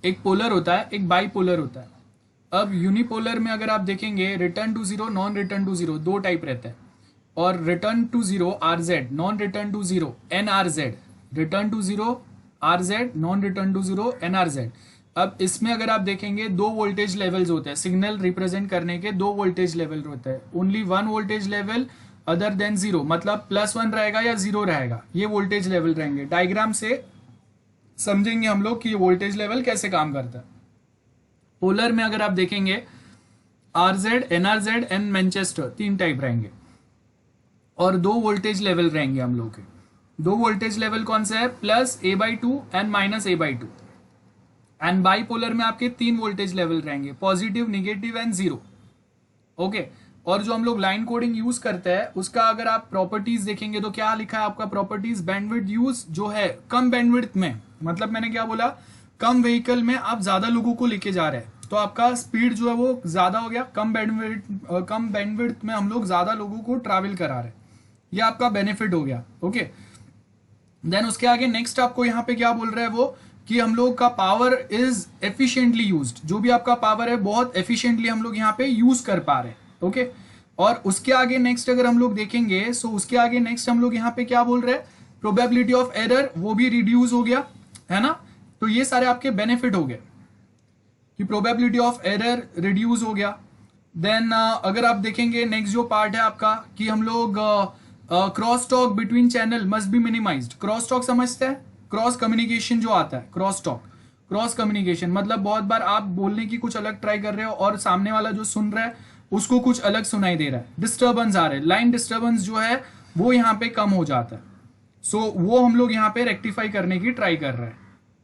एक पोलर होता है, एक बाईपोलर होता है। अब यूनिपोलर में अगर आप देखेंगे return to zero, non return to zero, 2 type रहते हैं, और return to zero RZ, non return to zero NRZ, return to zero RZ, non return to zero NRZ। अब इसमें अगर आप देखेंगे 2 वोल्टेज लेवल्स होते हैं, सिग्नल रिप्रेजेंट करने के 2 वोल्टेज लेवल होते हैं, only 1 voltage level other than 0, मतलब +1 रहेगा या 0 रहेगा, ये वोल्टेज लेवल रहेंगे। डायग्राम से समझेंगे हम लोग कि ये वोल्टेज लेवल कैसे काम करता है। पोलर में अगर आप देखेंगे RZ, NRZ and Manchester 3 type रहेंगे, और 2 वोल्टेज लेवल रहेंगे हम लोग के। 2 वोल्टेज लेवल कौन सा है, +A/2 and -A/2। And bipolar में आपके 3 वोल्टेज लेवल रहेंगे, पॉजिटिव, निगेटिव एंड 0। ओके, और जो हम लोग लाइन कोडिंग यूज करते हैं उसका अगर आप प्रॉपर्टीज देखेंगे तो क्या लिखा है आपका प्रॉपर्टीज, बैंडविड्थ यूज जो है कम बैंडविड्थ में, मतलब मैंने क्या बोला, कम व्हीकल में आप ज्यादा लोगों को लेके जा रहे हैं तो आपका स्पीड जो है वो ज्यादा हो गया, कम बैंडविड्थ में हम लोग ज्यादा लोगों को ट्रैवल करा रहे हैं, ये आपका बेनिफिट हो गया। ओके, देन उसके आगे नेक्स्ट आपको यहाँ पे क्या बोल रहा है वो, कि हम लोग का पावर इज एफिशिएंटली यूज्ड, जो भी आपका पावर है बहुत एफिशिएंटली हम लोग यहाँ पे यूज कर पा रहे हैं। ओके, और उसके आगे नेक्स्ट अगर हम लोग देखेंगे, सो उसके आगे नेक्स्ट हम लोग यहाँ पे क्या बोल रहे हैं, प्रोबेबिलिटी ऑफ एरर वो भी रिड्यूस हो गया है ना। तो ये सारे आपके बेनिफिट हो गए कि प्रोबेबिलिटी ऑफ एरर रिड्यूस हो गया। देन अगर आप देखेंगे नेक्स्ट जो पार्ट है आपका, कि हम लोग cross talk between channel must be minimised. Cross talk समझते हैं, क्रॉस कम्युनिकेशन जो आता है, क्रॉस टॉक, क्रॉस कम्युनिकेशन मतलब बहुत बार आप बोलने की कुछ अलग ट्राई कर रहे हो और सामने वाला जो सुन रहा है उसको कुछ अलग सुनाई दे रहा है, डिस्टर्बेंस आ रहे हैं, लाइन डिस्टर्बेंस जो है वो यहाँ पे कम हो जाता है। सो वो हम लोग यहाँ पे रेक्टिफाई करने की ट्राई कर रहे हैं।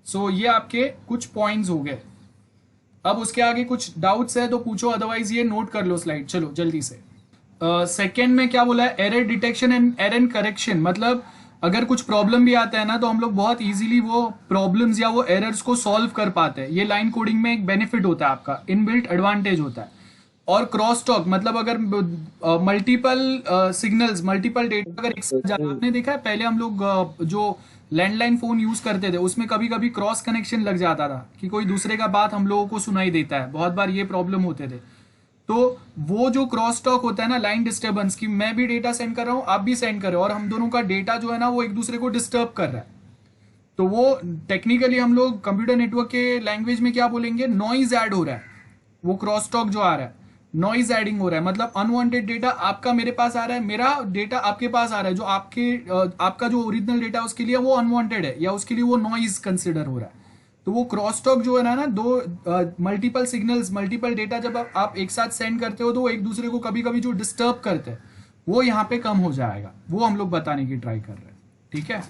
सो ये आपके कुछ पॉइंट्स हो गए। अब उसके आगे कुछ डाउट्स है तो पूछो, अदरवाइज ये नोट कर लो स्लाइड। चलो जल्दी से। सेकेंड में क्या बोला है, error detection and error correction, मतलब अगर कुछ प्रॉब्लम भी आता है ना तो हम लोग बहुत इजीली वो प्रॉब्लम्स या वो एरर्स को सॉल्व कर पाते हैं। ये लाइन कोडिंग में एक बेनिफिट होता है, आपका इनबिल्ट एडवांटेज होता है। और क्रॉस टॉक मतलब अगर मल्टीपल सिग्नल्स, मल्टीपल डेटा अगर एक साथ जाना, आपने देखा है पहले हम लोग जो लैंडलाइन फोन यूज करते थे उसमें कभी कभी क्रॉस कनेक्शन लग जाता था कि कोई दूसरे का बात हम लोगों को सुनाई देता है, बहुत बार ये प्रॉब्लम होते थे। तो वो जो क्रॉस टॉक होता है ना, लाइन डिस्टर्बेंस, की मैं भी डेटा सेंड कर रहा हूं आप भी सेंड कर रहे हो और हम दोनों का डेटा जो है ना वो एक दूसरे को डिस्टर्ब कर रहा है, तो वो टेक्निकली हम लोग कंप्यूटर नेटवर्क के लैंग्वेज में क्या बोलेंगे, नॉइज ऐड हो रहा है। वो क्रॉस टॉक जो आ रहा है, नॉइज एडिंग हो रहा है, मतलब अनवांटेड डेटा आपका मेरे पास आ रहा है, मेरा डेटा आपके पास आ रहा है, जो आपका जो ओरिजिनल डेटा उसके लिए वो अनवांटेड है या उसके लिए वो नॉइज कंसिडर हो रहा है। तो वो क्रॉस टॉक जो है ना दो मल्टीपल सिग्नल्स मल्टीपल डेटा जब आप एक साथ सेंड करते हो तो वो एक दूसरे को कभी कभी जो डिस्टर्ब करते हैं वो यहाँ पे कम हो जाएगा, वो हम लोग बताने की ट्राई कर रहे हैं। ठीक है,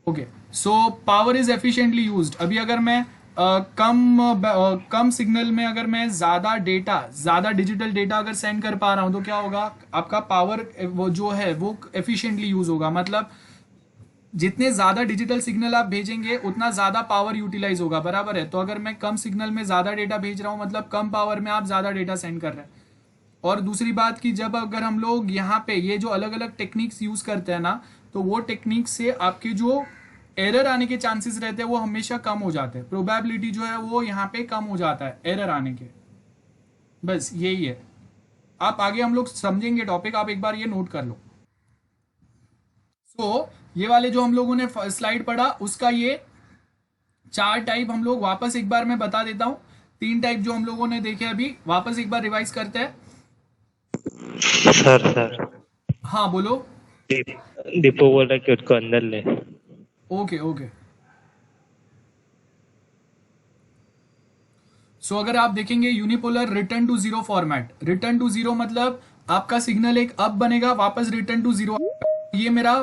okay. So power is efficiently used. अभी अगर मैं कम सिग्नल में अगर मैं ज्यादा डिजिटल डेटा अगर सेंड कर पा रहा हूं तो क्या होगा, आपका पावर वो जो है वो एफिशिएंटली यूज होगा। मतलब जितने ज्यादा डिजिटल सिग्नल आप भेजेंगे उतना ज्यादा पावर यूटिलाइज होगा, बराबर है। तो अगर मैं कम सिग्नल में ज्यादा डेटा भेज रहा हूं मतलब कम पावर में आप ज्यादा डेटा सेंड कर रहे हैं। और दूसरी बात कि जब अगर हम लोग यहाँ पे ये जो अलग अलग टेक्निक्स यूज करते हैं ना, तो वो टेक्निक से आपके जो एरर आने के चांसेस रहते हैं वो हमेशा कम हो जाते हैं, प्रोबेबिलिटी जो है वो यहाँ पे कम हो जाता है एरर आने के। बस यही है, आप आगे हम लोग समझेंगे टॉपिक, आप एक बार ये नोट कर लो। सो ये वाले जो हम लोगों ने स्लाइड पढ़ा उसका ये 4 टाइप हम लोग वापस एक बार मैं बता देता हूँ। 3 टाइप जो हम लोगों ने देखे अभी वापस एक बार रिवाइज करते हैं। सर हाँ बोलो। दीपू बोल रहा कि उसको अंदर ले। Okay okay. सो अगर आप देखेंगे unipolar return to zero format, return to zero मतलब आपका सिग्नल एक अप बनेगा वापस रिटर्न टू जीरो। ये मेरा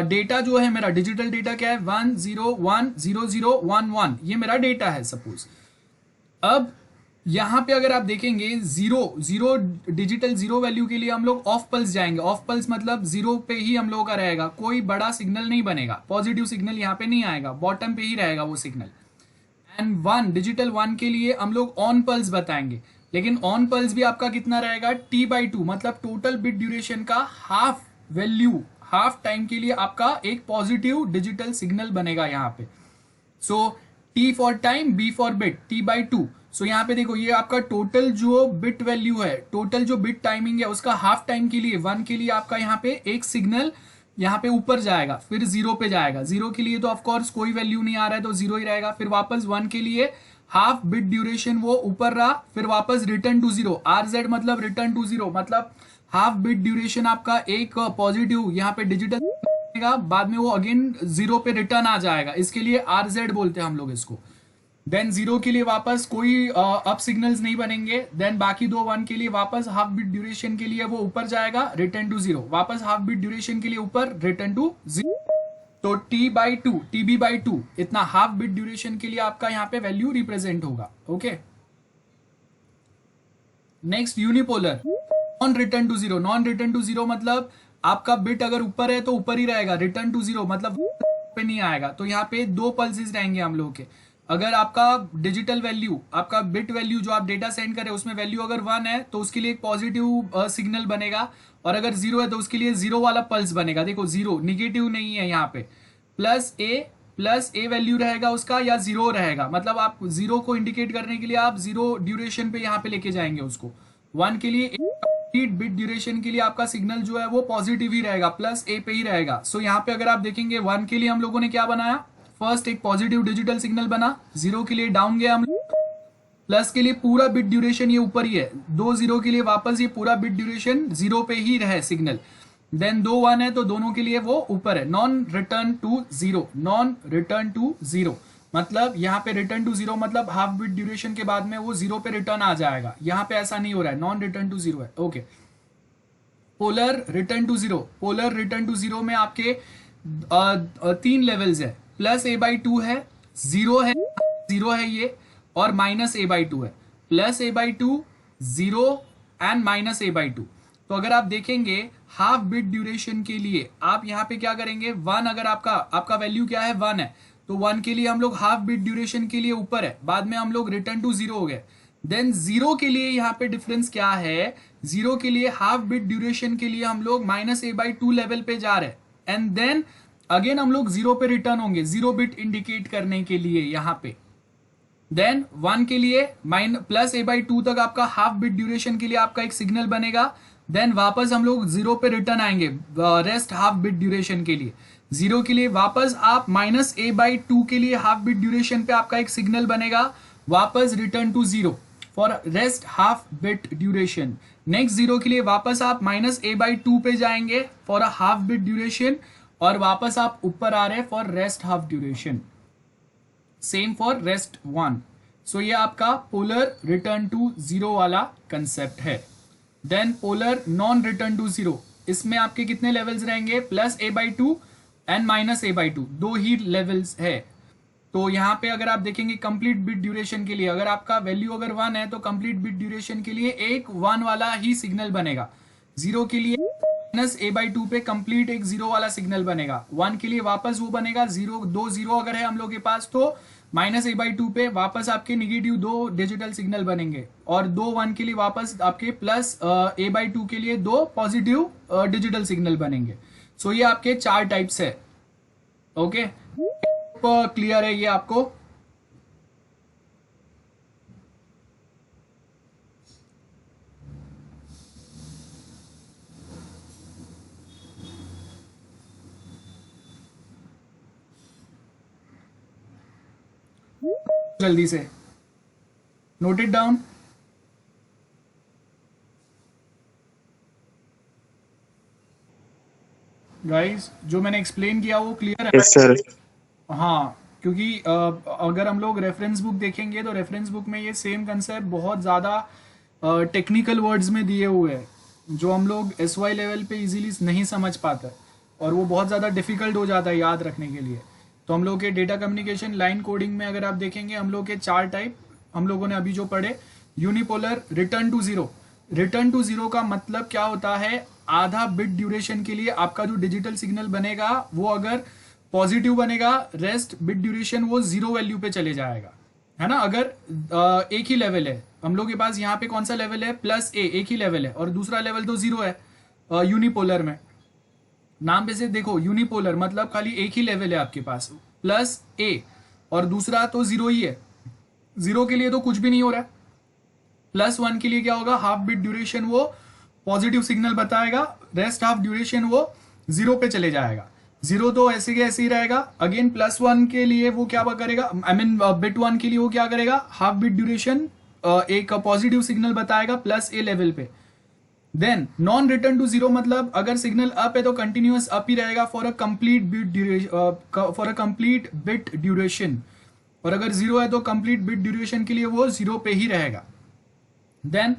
डेटा जो है, मेरा डिजिटल डेटा क्या है 1010011, ये मेरा डेटा है सपोज। अब यहां पे अगर आप देखेंगे जीरो डिजिटल जीरो वैल्यू के लिए हम लोग ऑफ पल्स जाएंगे। ऑफ पल्स मतलब जीरो पे ही हम लोगों का रहेगा, कोई बड़ा सिग्नल नहीं बनेगा, पॉजिटिव सिग्नल यहाँ पे नहीं आएगा, बॉटम पे ही रहेगा वो signal. And one digital one के लिए हम लोग ऑन पल्स बताएंगे, लेकिन ऑन पल्स भी आपका कितना रहेगा T/2, मतलब टोटल बिट ड्यूरेशन का हाफ वैल्यू, हाफ टाइम के लिए आपका एक पॉजिटिव डिजिटल सिग्नल बनेगा यहाँ पे। सो T for time, B for bit, T/2। सो यहाँ पे देखो ये आपका टोटल जो बिट वैल्यू है, टोटल जो बिट टाइमिंग है उसका हाफ टाइम के लिए 1 के लिए आपका यहाँ पे एक सिग्नल यहाँ पे ऊपर जाएगा, फिर 0 पे जाएगा। 0 के लिए तो ऑफकोर्स कोई वैल्यू नहीं आ रहा है तो 0 ही रहेगा, फिर वापस 1 के लिए हाफ बिट ड्यूरेशन वो ऊपर रहा, फिर वापस रिटर्न टू 0। RZ मतलब रिटर्न टू 0, मतलब हाफ बिट ड्यूरेशन आपका एक पॉजिटिव यहाँ पे डिजिटल बाद में वो अगेन 0 पे रिटर्न आ जाएगा, इसके लिए RZ बोलते हैं हम लोग इसको। देन 0 के लिए वापस कोई अप सिग्नल्स नहीं बनेंगे, देन बाकी दो 1 के लिए वापस हाफ बिट ड्यूरेशन के लिए वो ऊपर जाएगा, रिटर्न टू 0, वापस हाफ बिट ड्यूरेशन के लिए ऊपर, रिटर्न टू 0। तो T/2 TB/2 इतना हाफ बिट ड्यूरेशन के लिए आपका यहाँ पे वैल्यू रिप्रेजेंट होगा। Okay, next unipolar non return to 0। Non return to 0 मतलब आपका बिट अगर ऊपर है तो ऊपर ही रहेगा, रिटर्न टू 0 मतलब पे नहीं आएगा। तो यहाँ पे 2 पल्सेस रहेंगे हम लोगों के। अगर आपका डिजिटल वैल्यू, आपका बिट वैल्यू जो आप डेटा सेंड करें उसमें वैल्यू अगर 1 है तो उसके लिए एक पॉजिटिव सिग्नल बनेगा, और अगर 0 है तो उसके लिए 0 वाला पल्स बनेगा। देखो 0 निगेटिव नहीं है यहाँ पे, प्लस ए वैल्यू रहेगा उसका या 0 रहेगा, मतलब आप 0 को इंडिकेट करने के लिए आप 0 ड्यूरेशन पे यहाँ पे लेके जाएंगे उसको। 1 के लिए बिट ड्यूरेशन के लिए आपका सिग्नल जो है वो पॉजिटिव ही रहेगा, प्लस ए पे ही रहेगा। सो यहाँ पे अगर आप देखेंगे 1 के लिए हम लोगों ने क्या बनाया, फर्स्ट एक पॉजिटिव डिजिटल सिग्नल बना, 0 के लिए डाउन गया हम लोग, प्लस के लिए पूरा बिट ड्यूरेशन ये ऊपर ही है, 2 0 के लिए वापस ये पूरा बिट ड्यूरेशन 0 पे ही रहे सिग्नल, देन 2 1 है तो दोनों के लिए वो ऊपर है। Non return to 0, non return to 0 मतलब यहाँ पे रिटर्न टू 0 मतलब हाफ बिट ड्यूरेशन के बाद में वो 0 पे रिटर्न आ जाएगा, यहाँ पे ऐसा नहीं हो रहा है, नॉन रिटर्न टू 0 है। Okay, polar return to 0। Polar return to 0 में आपके 3 लेवल्स है, प्लस A/2 है, 0 है ये, और माइनस A/2 है। Plus A/2, 0 and minus A/2। तो अगर आप देखेंगे हाफ बिट ड्यूरेशन के लिए आप यहाँ पे क्या करेंगे, 1 अगर आपका वैल्यू क्या है 1 है तो 1 के लिए हम लोग हाफ बिट ड्यूरेशन के लिए ऊपर है, बाद में हम लोग रिटर्न टू 0 हो गए। देन 0 के लिए यहाँ पे डिफरेंस क्या है, 0 के लिए हाफ बिट ड्यूरेशन के लिए हम लोग माइनस A/2 लेवल पे जा रहे हैं, एंड देन अगेन हम लोग 0 पे रिटर्न होंगे 0 बिट इंडिकेट करने के लिए यहाँ पे। देन 1 के लिए प्लस A/2 तक आपका हाफ बिट ड्यूरेशन के लिए आपका एक सिग्नल बनेगा, देन वापस हम लोग 0 पे रिटर्न आएंगे रेस्ट हाफ बिट ड्यूरेशन के लिए। 0 के लिए वापस आप माइनस A/2 के लिए हाफ बिट ड्यूरेशन पे आपका एक सिग्नल बनेगा, वापस return to 0 for rest half bit duration. Next 0 के लिए वापस आप माइनस A/2 पे जाएंगे for a half bit duration, और वापस आप ऊपर आ रहे हैं for rest half duration. Same for rest 1। So ये आपका पोलर रिटर्न टू जीरो वाला कंसेप्ट है। Then polar non return to zero, इसमें आपके कितने लेवल्स रहेंगे, +a/2 एंड -a/2, दो ही लेवल्स है। तो यहाँ पे अगर आप देखेंगे कंप्लीट बिट ड्यूरेशन के लिए, अगर आपका वैल्यू अगर 1 है तो कंप्लीट बिट ड्यूरेशन के लिए एक 1 वाला ही सिग्नल बनेगा। 0 के लिए -a/2 पे कंप्लीट एक 0 वाला सिग्नल बनेगा। 1 के लिए वापस वो बनेगा 0, 2 0 अगर है हम लोग के पास तो -a/2 पे वापस आपके निगेटिव 2 डिजिटल सिग्नल बनेंगे, और 2 1 के लिए वापस आपके +a/2 के लिए 2 पॉजिटिव डिजिटल सिग्नल बनेंगे। सो ये आपके 4 टाइप्स है। ओके, क्लियर है ये आपको? जल्दी से नोट इट डाउन। गाइस जो मैंने एक्सप्लेन किया वो क्लियर है? Yes sir. हाँ, क्योंकि अगर हम लोग रेफरेंस बुक देखेंगे तो रेफरेंस बुक में ये सेम कंसेप्ट बहुत ज़्यादा टेक्निकल वर्ड्स में दिए हुए हैं जो हम लोग SY लेवल पे इजीली नहीं समझ पाते, और वो बहुत ज़्यादा डिफिकल्ट हो जाता है याद रखने के लिए। तो हम लोग के डेटा कम्युनिकेशन लाइन कोडिंग में अगर आप देखेंगे हम लोग के 4 टाइप हम लोगों ने अभी जो पढ़े। Unipolar return to zero, return to zero का मतलब क्या होता है, आधा बिट ड्यूरेशन के लिए आपका जो डिजिटल सिग्नल बनेगा वो अगर पॉजिटिव बनेगा, रेस्ट बिट ड्यूरेशन वो 0 वैल्यू पे चले जाएगा, है ना। अगर एक ही लेवल है हम लोग के पास, यहाँ पे कौन सा लेवल है, +a, एक ही लेवल है, और दूसरा लेवल तो 0 है यूनिपोलर में। नाम पे से देखो यूनिपोलर मतलब खाली एक ही लेवल है आपके पास +a, और दूसरा तो 0 ही है। 0 के लिए तो कुछ भी नहीं हो रहा है। +1 के लिए क्या होगा, हाफ बिट ड्यूरेशन वो पॉजिटिव सिग्नल बताएगा, रेस्ट हाफ ड्यूरेशन वो 0 पे चले जाएगा। 0 तो ऐसे के ऐसे ही रहेगा। अगेन +1 के लिए वो क्या करेगा, बिट 1 के लिए वो क्या करेगा, हाफ बिट ड्यूरेशन एक पॉजिटिव सिग्नल बताएगा +a लेवल पे। देन नॉन रिटर्न टू 0 मतलब अगर सिग्नल अप है तो कंटिन्यूअस अप ही रहेगा for a complete bit duration, और अगर 0 है तो कंप्लीट बिट ड्यूरेशन के लिए वो 0 पे ही रहेगा। देन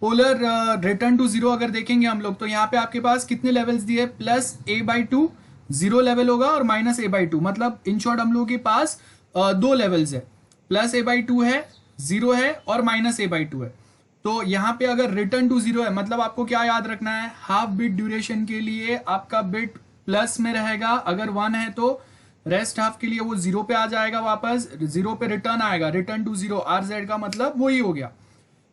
पोलर रिटर्न टू 0 अगर देखेंगे हम लोग तो यहाँ पे आपके पास कितने लेवल्स दिए, +a/2 0 लेवल होगा और -a/2, मतलब इन शॉर्ट हम लोगों के पास 2 लेवल्स है, +a/2 है, 0 है और -a/2 है। तो यहाँ पे अगर रिटर्न टू 0 है मतलब आपको क्या याद रखना है, हाफ बिट ड्यूरेशन के लिए आपका बिट प्लस में रहेगा, अगर 1 है तो रेस्ट हाफ के लिए वो 0 पे आ जाएगा, वापस 0 पे रिटर्न आएगा, रिटर्न टू 0 RZ का मतलब वही हो गया।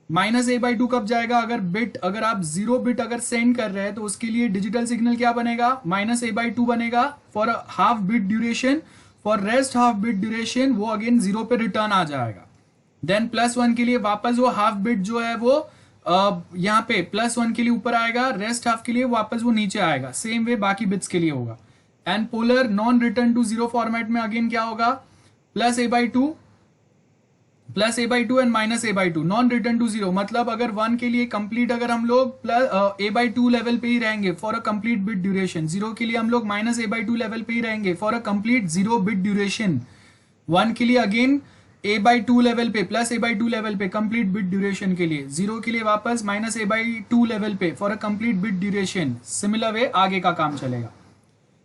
-a/2 कब जाएगा, अगर आप 0 बिट अगर सेंड कर रहे हैं तो उसके लिए डिजिटल सिग्नल क्या बनेगा, -a/2 बनेगा for half bit duration, for rest half bit duration वो अगेन 0 पे रिटर्न आ जाएगा। देन +1 के लिए वापस वो हाफ बिट जो है वो यहाँ पे +1 के लिए ऊपर आएगा, रेस्ट हाफ के लिए वापस वो नीचे आएगा। सेम वे बाकी बिट्स के लिए होगा। And polar non return to 0 format में अगेन क्या होगा, +a/2 and -a/2 non return to 0 मतलब अगर 1 के लिए कंप्लीट अगर हम लोग a/2 लेवल पे ही रहेंगे for a complete bit duration, 0 के लिए हम लोग -a/2 लेवल पे ही रहेंगे for a complete 0 bit duration, 1 के लिए अगेन a/2 लेवल पे +a/2 लेवल पे कंप्लीट बिट ड्यूरेशन के लिए, 0 के लिए वापस -a/2 लेवल पे for a complete bit duration. Similar way आगे का काम चलेगा।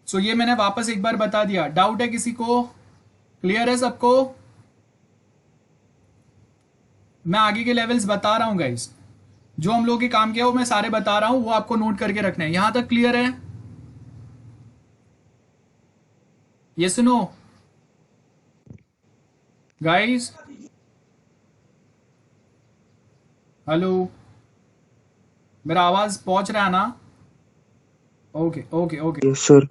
सो ये मैंने वापस एक बार बता दिया। डाउट है किसी को, क्लियर है सबको? मैं आगे के लेवल्स बता रहा हूं गाइस, जो हम लोग के काम किया वो मैं सारे बता रहा हूं, वो आपको नोट करके रखना है। यहां तक क्लियर है? ये सुनो गाइस, हेलो, मेरा आवाज पहुंच रहा है ना? Okay okay okay, yes sir.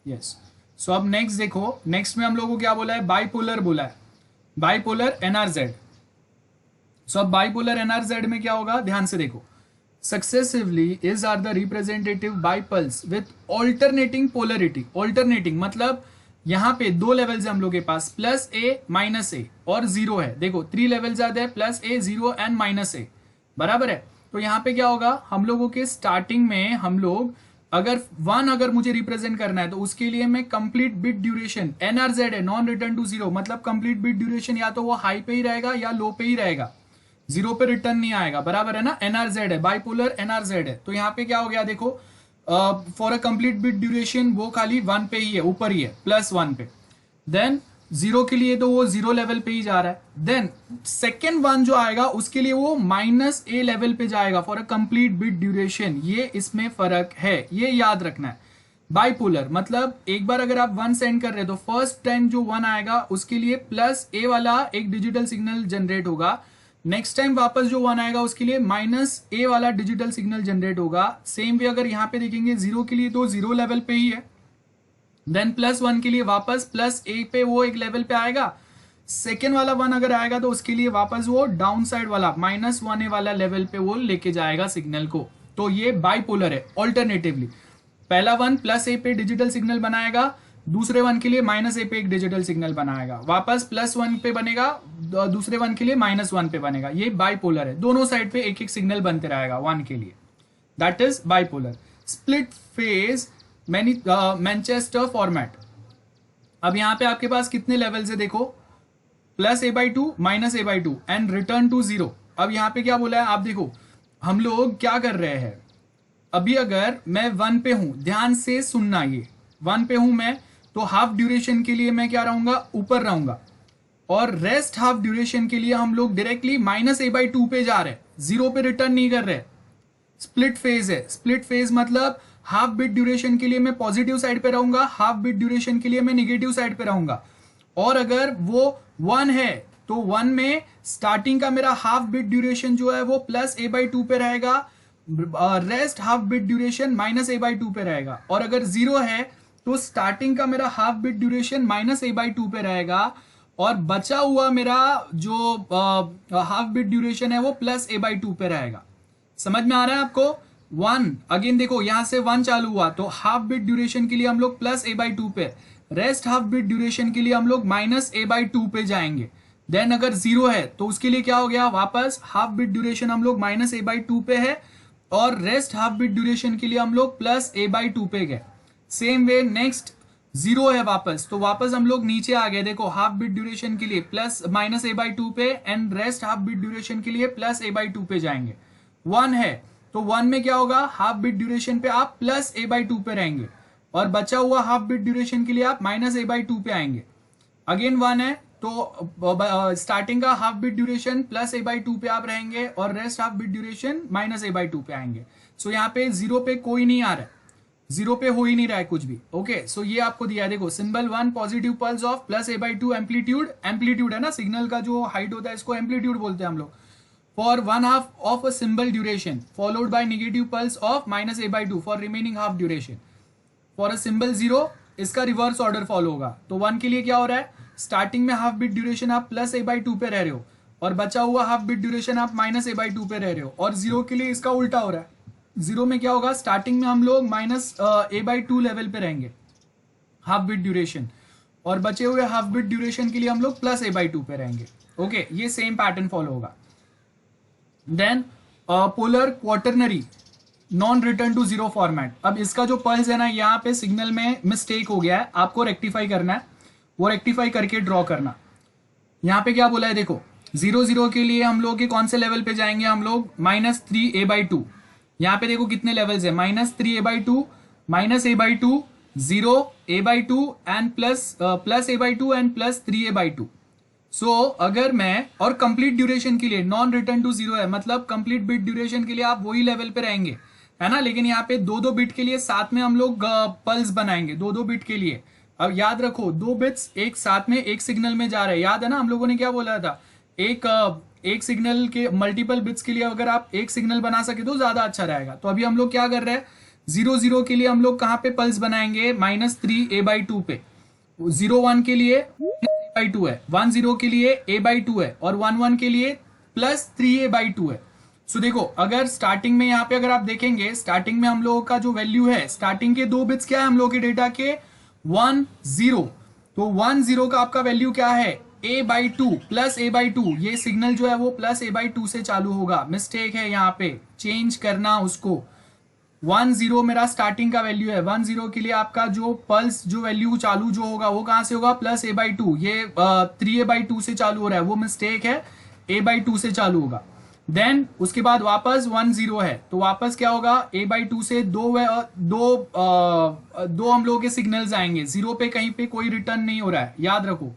Yes. So अब नेक्स्ट देखो, नेक्स्ट में हम लोगों को क्या बोला है, बाइपोलर बोला है, बाइपोलर NRZ। सो अब बाइपोलर NRZ में क्या होगा, ध्यान से देखो, successively is are the representative bipulse with alternating polarity. Alternating मतलब यहाँ पे 2 लेवल्स है हम लोग के पास, +a -a और 0 है। देखो 3 लेवल्स आते हैं, +a 0 एंड -a, बराबर है। तो यहाँ पे क्या होगा, हम लोगों के स्टार्टिंग में हम लोग अगर 1 अगर मुझे रिप्रेजेंट करना है तो उसके लिए मैं कंप्लीट बिट ड्यूरेशन NRZ है, नॉन रिटर्न टू जीरो, मतलब कंप्लीट बिट ड्यूरेशन या तो वो हाई पे ही रहेगा या लो पे ही रहेगा, जीरो पे रिटर्न नहीं आएगा, बराबर है ना। NRZ है, बाइपोलर NRZ है। तो यहाँ पे क्या हो गया देखो, for a complete bit duration वो खाली 1 पे ही है, ऊपर ही है, +1 पे। देन 0 के लिए तो वो 0 लेवल पे ही जा रहा है। देन सेकेंड वन जो आएगा उसके लिए वो -A लेवल पे जाएगा for a complete bit duration. ये इसमें फर्क है, ये याद रखना है। बाइपोलर मतलब एक बार अगर आप 1 सेंड कर रहे हो तो फर्स्ट टाइम जो 1 आएगा उसके लिए +A वाला एक डिजिटल सिग्नल जनरेट होगा, नेक्स्ट टाइम वापस जो 1 आएगा उसके लिए -A वाला डिजिटल सिग्नल जनरेट होगा। सेम वे अगर यहाँ पे देखेंगे 0 के लिए तो 0 लेवल पे ही है, देन +1 के लिए वापस +A पे वो एक लेवल पे आएगा। सेकेंड वाला 1 अगर आएगा तो उसके लिए वापस वो डाउन साइड वाला -1A वाला लेवल पे वो लेके जाएगा सिग्नल को। तो ये बाइपोलर है। ऑल्टरनेटिवली पहला 1 +A पे डिजिटल सिग्नल बनाएगा, दूसरे 1 के लिए -A पे एक डिजिटल सिग्नल बनाएगा, वापस +1 पे बनेगा, दूसरे 1 के लिए -1 पे बनेगा। ये बाइपोलर है, दोनों साइड पे एक एक सिग्नल बनते रहेगा 1 के लिए, that is bipolar. Split phase Manchester format. अब यहां पे आपके पास कितने लेवल्स है देखो, +A/2 -A/2 and return to 0। अब यहां पे क्या बोला है आप देखो, हम लोग क्या कर रहे हैं, अभी अगर मैं 1 पे हूं, ध्यान से सुनना, ये 1 पे हूं मैं, तो हाफ ड्यूरेशन के लिए मैं क्या रहूंगा, ऊपर रहूंगा, और रेस्ट हाफ ड्यूरेशन के लिए हम लोग डायरेक्टली -A/2 पे जा रहे हैं, 0 पे रिटर्न नहीं कर रहे। स्प्लिट फेज है। स्प्लिट फेज मतलब हाफ बिट ड्यूरेशन के लिए मैं पॉजिटिव साइड पे रहूंगा, हाफ बिट ड्यूरेशन के लिए मैं निगेटिव साइड पे रहूंगा। और अगर वो 1 है तो 1 में स्टार्टिंग का मेरा हाफ बिट ड्यूरेशन जो है वो +A/2 पे रहेगा, rest half bit duration -A/2 पे रहेगा। और अगर 0 है तो स्टार्टिंग का मेरा हाफ बिट ड्यूरेशन -A/2 पे रहेगा, और बचा हुआ मेरा जो हाफ बिट ड्यूरेशन है वो +A/2 पे रहेगा। समझ में आ रहा है आपको। 1 अगेन देखो, यहां से 1 चालू हुआ तो हाफ बिट ड्यूरेशन के लिए हम लोग +A/2 पे, रेस्ट हाफ बिट ड्यूरेशन के लिए हम लोग -A/2 पे जाएंगे। देन अगर 0 है तो उसके लिए क्या हो गया, वापस हाफ बिट ड्यूरेशन हम लोग -A/2 पे है, और रेस्ट हाफ बिट ड्यूरेशन के लिए हम लोग +A/2 पे गए। सेम वे नेक्स्ट 0 है वापस, तो वापस हम लोग नीचे आ गए, देखो हाफ बिट ड्यूरेशन के लिए -A/2 पे and rest half bit duration के लिए +A/2 पे जाएंगे। 1 है तो 1 में क्या होगा, हाफ बिट ड्यूरेशन पे आप +A/2 पे रहेंगे, और बचा हुआ हाफ बिट ड्यूरेशन के लिए आप -A/2 पे आएंगे। अगेन 1 है तो स्टार्टिंग का हाफ बिट ड्यूरेशन +A/2 पे आप रहेंगे, और rest half bit duration -A/2 पे आएंगे। सो यहाँ पे 0 पे कोई नहीं आ रहा है, 0 पे हो ही नहीं रहा है कुछ भी। ओके, सो ये आपको दिया है, देखो symbol 1 positive pulse of +A/2 amplitude, amplitude है ना सिग्नल का जो हाइट होता है, इसको एम्पलीट्यूड बोलते हैं हम लोग। For 1/2 of a symbol duration followed by negative pulse of -A/2 for remaining half duration. For a symbol 0 इसका रिवर्स ऑर्डर फॉलो होगा। तो 1 के लिए क्या हो रहा है, स्टार्टिंग में हाफ बिट ड्यूरेशन आप +A/2 पे रह रहे हो, और बचा हुआ हाफ बिट ड्यूरेशन आप -A/2 पे रह रहे हो। और 0 के लिए इसका उल्टा हो रहा है। 0 में क्या होगा, स्टार्टिंग में हम लोग -A/2 लेवल पे रहेंगे हाफ बिट ड्यूरेशन, और बचे हुए हाफ बिट ड्यूरेशन के लिए हम लोग +A/2 पे रहेंगे। ओके, ये सेम पैटर्न फॉलो होगा। Then polar quaternary non return to 0 format. अब इसका जो पल्स है ना, यहाँ पे सिग्नल में मिस्टेक हो गया है, आपको रेक्टिफाई करना है, वो रेक्टिफाई करके ड्रॉ करना। यहाँ पे क्या बोला है देखो, 0 के लिए हम लोग के कौन से लेवल पे जाएंगे, हम लोग -3A/2। यहाँ पे देखो कितने लेवल्स है, -3A/2, -A/2, 0A/2 and +A/2 and +3A/2। सो अगर मैं, और कंप्लीट ड्यूरेशन के लिए नॉन रिटर्न टू 0 है, मतलब कंप्लीट बिट ड्यूरेशन के लिए आप वही लेवल पे रहेंगे, है ना। लेकिन यहाँ पे 2-2 बिट के लिए साथ में हम लोग पल्स बनाएंगे, 2-2 बिट के लिए। अब याद रखो, 2 बिट्स एक साथ में एक सिग्नल में जा रहे हैं, याद है ना हम लोगों ने क्या बोला था, एक सिग्नल के मल्टीपल बिट्स के लिए अगर आप एक सिग्नल बना सके तो ज्यादा अच्छा रहेगा। तो अभी हम लोग क्या कर रहे हैं, 0 के लिए हम लोग कहाँ पे पल्स बनाएंगे, -3A/2 पे। 0-1 के लिए A/2 है, 1-0 के लिए A/2 है, और 1-1 के लिए +3A/2 है। सो देखो, अगर स्टार्टिंग में यहाँ पे अगर आप देखेंगे, स्टार्टिंग में हम लोगों का जो वैल्यू है, स्टार्टिंग के 2 बिट्स क्या है हम लोग के डेटा के, 1-0। तो 1-0 का आपका वैल्यू क्या है, A/2 +A/2। ये सिग्नल जो है वो +A/2 से चालू होगा, मिस्टेक है यहाँ पे, चेंज करना उसको। 10 मेरा स्टार्टिंग का वैल्यू है, 10 के लिए आपका जो पल्स जो वैल्यू चालू जो होगा वो कहां से होगा, प्लस a/2, ये 3a/2 से चालू हो रहा है, वो मिस्टेक है, a/2 से चालू होगा। देन उसके बाद वापस 10 है, तो वापस क्या होगा, a/2 से दो हम लोगों के सिग्नल्स आएंगे, 0 पे कहीं पे कोई रिटर्न नहीं हो रहा है, याद रखो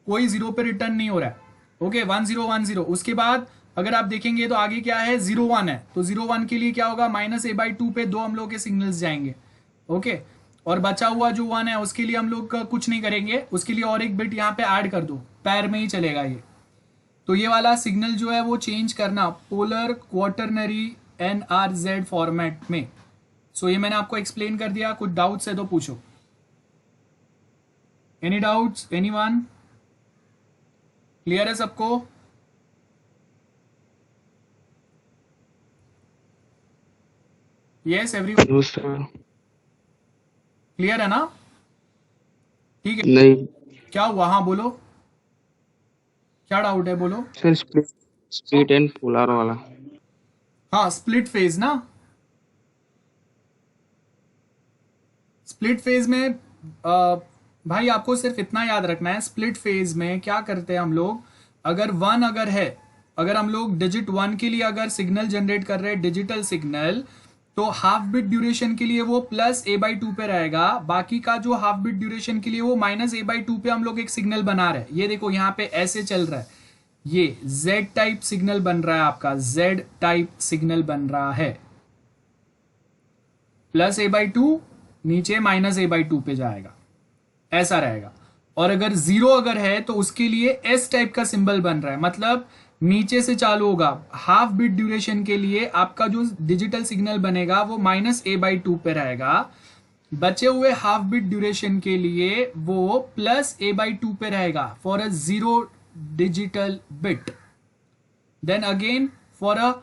कोई 0 पे रिटर्न नहीं हो रहा है। ओके 10 उसके बाद अगर आप देखेंगे तो आगे क्या है, 0 1 है, तो 0 1 के लिए क्या होगा, -a/2 पे दो हम लोग के सिग्नल्स जाएंगे। ओके और बचा हुआ जो 1 है उसके लिए हम लोग कुछ नहीं करेंगे, उसके लिए और एक बिट यहाँ पे ऐड कर दो, पैर में ही चलेगा ये। तो ये वाला सिग्नल जो है वो चेंज करना पोलर क्वार्टरनरी NRZ फॉर्मेट में। सो ये मैंने आपको एक्सप्लेन कर दिया, कुछ डाउट्स है तो पूछो। Any doubts, anyone? क्लियर है सबको? यस एवरीवन, क्लियर है ना? ठीक है, नहीं क्या हुआ, हाँ बोलो, क्या डाउट है बोलो। सर, स्प्लिट एंड पोलर वाला। हाँ स्प्लिट फेज ना, स्प्लिट फेज में भाई आपको सिर्फ इतना याद रखना है, स्प्लिट फेज में क्या करते हैं हम लोग, अगर 1 अगर है, अगर हम लोग डिजिट 1 के लिए अगर सिग्नल जनरेट कर रहे हैं डिजिटल सिग्नल, तो हाफ बिट ड्यूरेशन के लिए वो प्लस a/2 पे रहेगा, बाकी का जो हाफ बिट ड्यूरेशन के लिए वो -a/2 पे हम लोग एक सिग्नल बना रहे हैं। ये देखो यहाँ पे ऐसे चल रहा है, ये Z टाइप सिग्नल बन रहा है, आपका Z टाइप सिग्नल बन रहा है, प्लस a/2 नीचे -a/2 पे जाएगा, ऐसा रहेगा। और अगर 0 अगर है तो उसके लिए S टाइप का सिंबल बन रहा है, मतलब नीचे से चालू होगा। हाफ बिट ड्यूरेशन के लिए आपका जो डिजिटल सिग्नल बनेगा वो -a/2 पे रहेगा, बचे हुए हाफ बिट ड्यूरेशन के लिए वो प्लस a/2 पे रहेगा for a 0 digital bit. Then again for a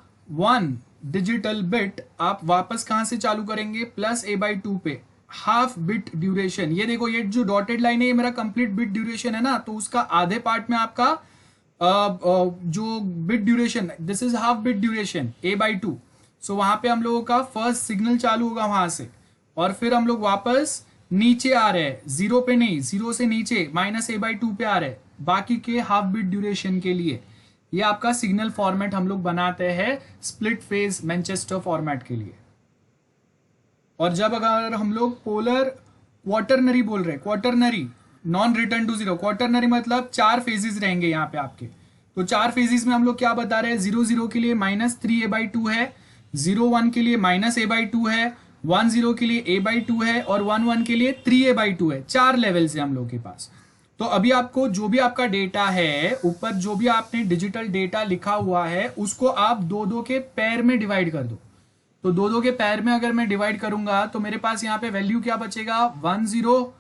1 digital bit आप वापस कहां से चालू करेंगे, प्लस a/2 पे हाफ बिट ड्यूरेशन। ये देखो ये जो डॉटेड लाइन है ये मेरा कंप्लीट बिट ड्यूरेशन है ना, तो उसका आधे पार्ट में आपका जो bit duration, this is half bit duration a/2। सो वहां पे हम लोगों का फर्स्ट सिग्नल चालू होगा वहां से, और फिर हम लोग वापस नीचे आ रहे हैं, 0 पे नहीं, 0 से नीचे -a/2 पे आ रहे हैं बाकी के हाफ बिट ड्यूरेशन के लिए। ये आपका सिग्नल फॉर्मेट हम लोग बनाते हैं स्प्लिट फेज मैनचेस्टर फॉर्मेट के लिए। और जब अगर हम लोग पोलर क्वार्टरनरी बोल रहे हैं, quaternary non return to 0, quaternary मतलब 4 फेजेस रहेंगे यहाँ पे आपके, तो 4 फेजेस में हम लोग क्या बता रहे हैं, 0 के लिए -3a/2 है, 0 1 के लिए -a/2 है, 1 के लिए a/2 है, और 1 के लिए 3a/2 है। 4 लेवल से हम लोग के पास। तो अभी आपको जो भी आपका डेटा है ऊपर, जो भी आपने डिजिटल डेटा लिखा हुआ है उसको आप 2-2 के पैर में डिवाइड कर दो। तो 2-2 के पैर में अगर मैं डिवाइड करूंगा तो मेरे पास यहाँ पे वैल्यू क्या बचेगा, 1 0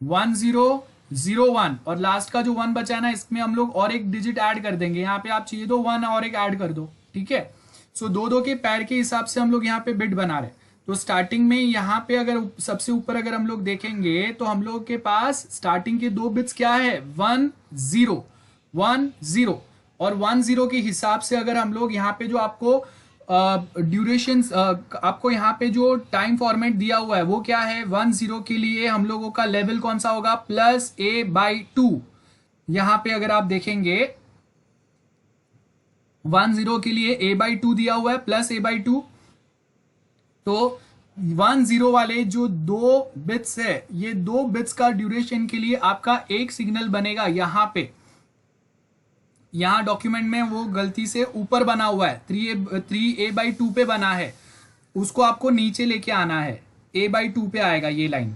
1 0 0 1, और लास्ट का जो 1 बचा है ना इसमें हम लोग और एक डिजिट ऐड कर देंगे, यहाँ पे आप चाहिए तो 1 और एक ऐड कर दो, ठीक है। सो 2-2 के पैर के हिसाब से हम लोग यहाँ पे बिट बना रहे। तो स्टार्टिंग में यहाँ पे अगर सबसे ऊपर अगर हम लोग देखेंगे तो हम लोग के पास स्टार्टिंग के 2 बिट्स क्या है, 1 0 1 0, और 1 0 के हिसाब से अगर हम लोग यहाँ पे जो आपको ड्यूरेशन आपको यहाँ पे जो टाइम फॉर्मेट दिया हुआ है वो क्या है, 1 0 के लिए हम लोगों का लेवल कौन सा होगा, +a/2। यहाँ पे अगर आप देखेंगे 1 0 के लिए a/2 दिया हुआ है, +a/2। तो 1 0 वाले जो 2 बिट्स है, ये 2 बिट्स का ड्यूरेशन के लिए आपका एक सिग्नल बनेगा यहाँ पे। यहाँ डॉक्यूमेंट में वो गलती से ऊपर बना हुआ है, 3a/2 पे बना है, उसको आपको नीचे लेके आना है, a/2 पे आएगा ये लाइन।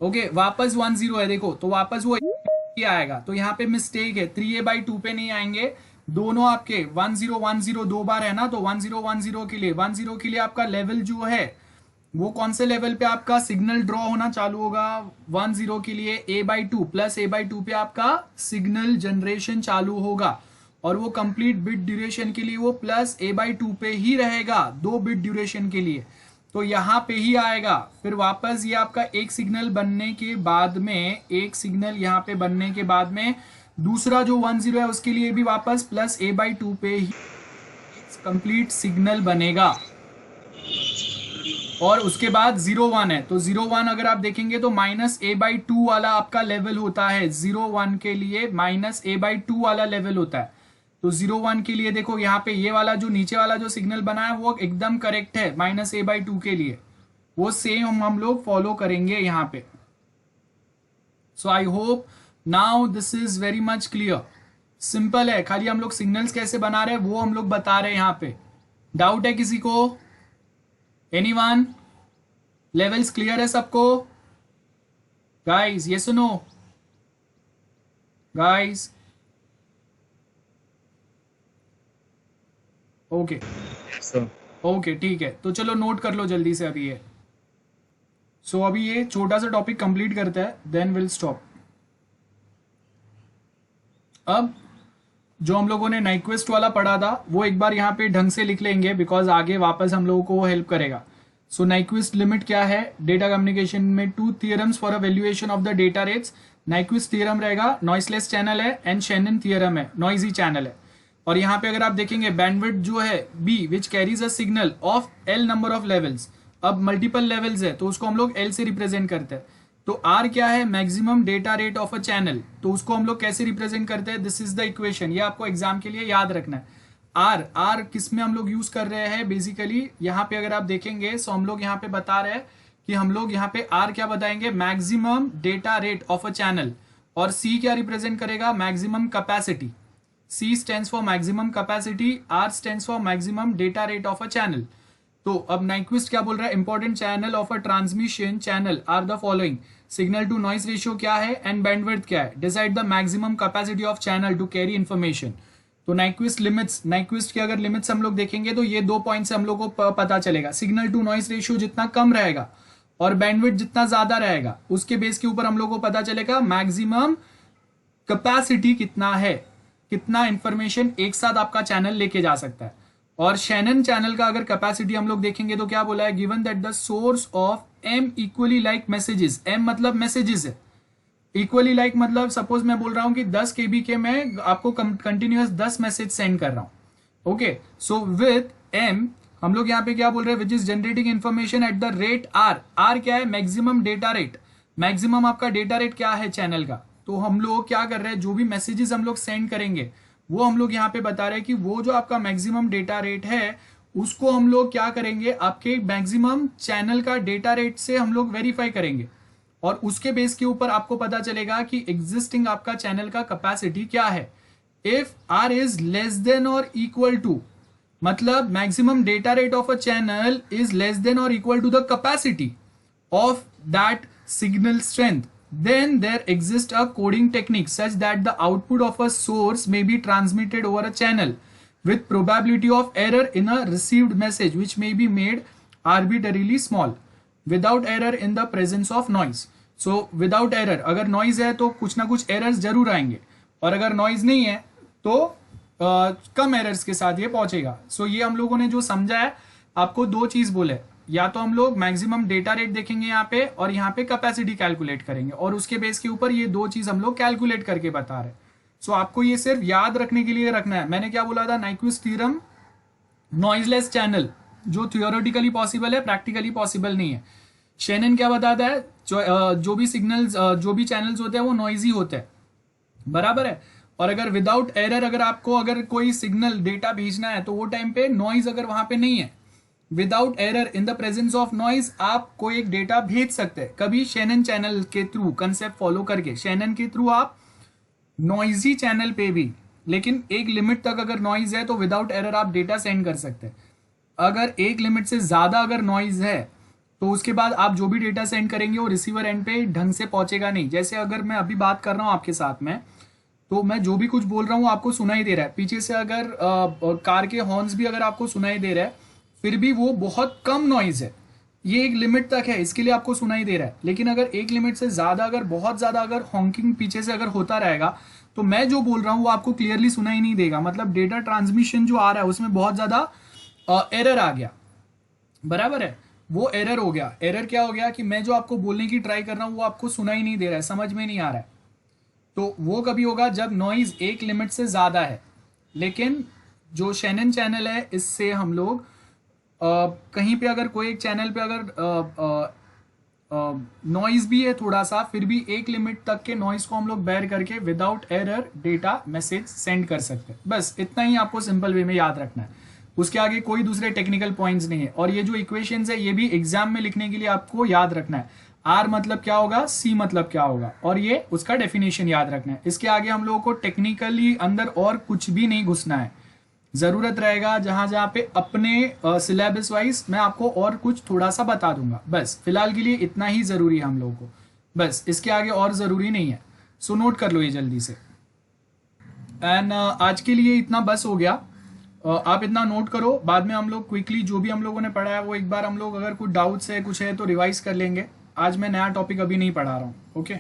ओके वापस 1 0 है, देखो तो वापस वो आएगा, तो यहाँ पे मिस्टेक है, 3a/2 पे नहीं आएंगे, दोनों आपके 1 0 1 0 दो बार है ना, तो 1 0 1 0 के लिए 1 0 के लिए आपका लेवल जो है वो कौन से लेवल पे आपका सिग्नल ड्रॉ होना चालू होगा, 1 0 के लिए a/2 +a/2 पे आपका सिग्नल जनरेशन चालू होगा, और वो कंप्लीट बिट ड्यूरेशन के लिए वो +a/2 पे ही रहेगा 2 बिट ड्यूरेशन के लिए, तो यहाँ पे ही आएगा। फिर वापस ये आपका एक सिग्नल बनने के बाद में, एक सिग्नल यहाँ पे बनने के बाद में दूसरा जो 1 0 है उसके लिए भी वापस +a/2 पे ही कंप्लीट सिग्नल बनेगा। और उसके बाद 0 1 है, तो 0 1 अगर आप देखेंगे तो -a/2 वाला आपका लेवल होता है। 0 1 के लिए -a/2 वाला लेवल होता है। तो 0 1 के लिए देखो यहाँ पे ये वाला जो नीचे वाला जो सिग्नल बना है वो एकदम करेक्ट है -a/2 के लिए, वो सेम हम लोग फॉलो करेंगे यहाँ पे। So I hope now this is very much clear. Simple है, खाली हम लोग सिग्नल्स कैसे बना रहे हैं वो हम लोग बता रहे हैं यहाँ पे। डाउट है किसी को? एनीवन? लेवल्स क्लियर है सबको गाइस? यस और no guys? Okay so okay ठीक है, तो चलो नोट कर लो जल्दी से अभी ये। सो अभी ये छोटा सा टॉपिक कंप्लीट करते हैं, देन विल स्टॉप। अब जो हम लोगों ने नाइक्वेस्ट वाला पढ़ा था वो एक बार यहाँ पे ढंग से लिख लेंगे, बिकॉज आगे वापस हम लोगों को वो हेल्प करेगा। सो नाइक्वेस्ट लिमिट क्या है डेटा कम्युनिकेशन में? 2 theorems for a valuation of the data rates. Nyquist theorem रहेगा, नॉइसलेस चैनल है, एंड शेनन थियरम है, नॉइजी चैनल है। और यहाँ पे अगर आप देखेंगे बैंडविड्थ जो है be which carries a signal of L number of levels. अब मल्टीपल लेवल्स है तो उसको हम लोग एल से रिप्रेजेंट करते हैं। तो आर क्या है? Maximum data rate of a channel. तो उसको हम लोग कैसे रिप्रेजेंट करते हैं? This is the equation. ये आपको एग्जाम के लिए याद रखना है। आर किस में हम लोग यूज कर रहे हैं? बेसिकली यहाँ पे अगर आप देखेंगे सो हम लोग यहाँ पे बता रहे हैं कि हम लोग यहाँ पे आर क्या बताएंगे? Maximum data rate of a channel. और सी क्या रिप्रेजेंट करेगा? Maximum capacity. C stands for maximum capacity, R stands for maximum data rate of a channel. तो अब नाइक्विस्ट क्या बोल रहा है? Important channel of a transmission channel are the following. Signal to noise ratio क्या है and bandwidth क्या है? Decide the maximum capacity of channel to carry information. तो नाइक्विस्ट लिमिट्स, नाइक्विस्ट की अगर लिमिट्स हम लोग देखेंगे तो ये 2 पॉइंट से हम लोग को पता चलेगा। सिग्नल टू नॉइस रेशियो जितना कम रहेगा और बैंडविड्थ जितना ज्यादा रहेगा उसके बेस के ऊपर हम लोग को पता चलेगा मैक्सिमम कैपेसिटी कितना है, कितना इंफॉर्मेशन एक साथ आपका चैनल लेके जा सकता है। और शैनन चैनल का अगर कैपेसिटी हम लोग देखेंगे तो क्या बोला है? Given that the source of m equally like messages. m मतलब मैसेजेस है, इक्वली लाइक मतलब सपोज मैं बोल रहा हूं कि 10 kb के मैं आपको कंटिन्यूअस 10 मैसेज सेंड कर रहा हूं। ओके, सो विथ m हम लोग यहाँ पे क्या बोल रहे हैं? Which is generating information at the rate r। r क्या है? Maximum data rate. मैक्सिमम आपका डेटा रेट क्या है चैनल का? तो हम लोग क्या कर रहे हैं? जो भी मैसेजेस हम लोग सेंड करेंगे वो हम लोग यहाँ पे बता रहे हैं कि वो जो आपका मैक्सिमम डेटा रेट है उसको हम लोग क्या करेंगे? आपके मैक्सिमम चैनल का डेटा रेट से हम लोग वेरीफाई करेंगे और उसके बेस के ऊपर आपको पता चलेगा कि एग्जिस्टिंग आपका चैनल का कैपेसिटी क्या है। If R is less than और इक्वल टू, मतलब maximum data rate of a channel is less than और equal to the capacity of that signal strength, then there exists a coding technique such that the output of a source may be transmitted over a channel with probability of error in a received message which may be made arbitrarily small without error in the presence of noise. So without error, अगर noise है तो कुछ ना कुछ errors जरूर आएंगे और अगर noise नहीं है तो कम errors के साथ ये पहुंचेगा। So ये हम लोगों ने जो समझा है आपको 2 चीज बोले, या तो हम लोग मैक्सिमम डेटा रेट देखेंगे यहाँ पे और यहाँ पे कैपेसिटी कैलकुलेट करेंगे और उसके बेस के ऊपर ये 2 चीज हम लोग कैलकुलेट करके बता रहे हैं। सो आपको ये सिर्फ याद रखने के लिए रखना है। मैंने क्या बोला था? नाइक्विस्ट थ्योरम, नॉइजलेस चैनल जो थियोरेटिकली पॉसिबल है, प्रैक्टिकली पॉसिबल नहीं है। शेनन क्या बताता है? जो भी सिग्नल्स, जो भी चैनल्स होते हैं वो नॉइजी होते हैं, बराबर है। और अगर विदाउट एरर अगर आपको अगर कोई सिग्नल डेटा भेजना है तो वो टाइम पे नॉइज अगर वहां पे नहीं है, without error in the presence of noise आप कोई एक डेटा भेज सकते हैं। कभी शेनन चैनल के थ्रू कंसेप्ट फॉलो करके शेनन के थ्रू आप नॉइजी चैनल पे भी, लेकिन एक लिमिट तक अगर नॉइज है तो विदाउट एरर आप डेटा सेंड कर सकते हैं। अगर एक लिमिट से ज्यादा अगर नॉइज है तो उसके बाद आप जो भी डेटा सेंड करेंगे वो रिसीवर एंड पे ढंग से पहुंचेगा नहीं। जैसे अगर मैं अभी बात कर रहा हूं आपके साथ में, तो मैं जो भी कुछ बोल रहा हूँ आपको सुनाई दे रहा है, पीछे से अगर कार के हॉर्न्स भी अगर आपको सुनाई दे रहा है फिर भी वो बहुत कम नॉइज है, ये एक लिमिट तक है, इसके लिए आपको सुनाई दे रहा है। लेकिन अगर एक लिमिट से ज्यादा अगर बहुत ज्यादा अगर हॉन्किंग पीछे से अगर होता रहेगा तो मैं जो बोल रहा हूँ वो आपको क्लियरली सुनाई नहीं देगा, मतलब डेटा ट्रांसमिशन जो आ रहा है उसमें बहुत ज्यादा एरर आ गया, बराबर है, वो एरर हो गया। एरर क्या हो गया कि मैं जो आपको बोलने की ट्राई कर रहा हूँ वो आपको सुनाई नहीं दे रहा है, समझ में नहीं आ रहा है। तो वो कभी होगा जब नॉइज एक लिमिट से ज्यादा है। लेकिन जो शेनन चैनल है इससे हम लोग कहीं पे अगर कोई एक चैनल पे अगर नॉइज भी है थोड़ा सा, फिर भी एक लिमिट तक के नॉइज को हम लोग बेयर करके without error data message send कर सकते हैं। बस इतना ही आपको सिंपल वे में याद रखना है, उसके आगे कोई दूसरे टेक्निकल पॉइंट्स नहीं है। और ये जो इक्वेशंस है ये भी एग्जाम में लिखने के लिए आपको याद रखना है, आर मतलब क्या होगा, सी मतलब क्या होगा, और ये उसका डेफिनेशन याद रखना है। इसके आगे हम लोगों को टेक्निकली अंदर और कुछ भी नहीं घुसना है। जरूरत रहेगा जहां जहां पे अपने सिलेबस वाइज मैं आपको और कुछ थोड़ा सा बता दूंगा। बस फिलहाल के लिए इतना ही जरूरी है हम लोगों को, बस इसके आगे और जरूरी नहीं है। सो नोट कर लो ये जल्दी से। एंड आज के लिए इतना बस हो गया। आप इतना नोट करो, बाद में हम लोग क्विकली जो भी हम लोगों ने पढ़ा है वो एक बार हम लोग अगर कुछ डाउट्स है कुछ है तो रिवाइज कर लेंगे। आज मैं नया टॉपिक अभी नहीं पढ़ा रहा हूँ। ओके।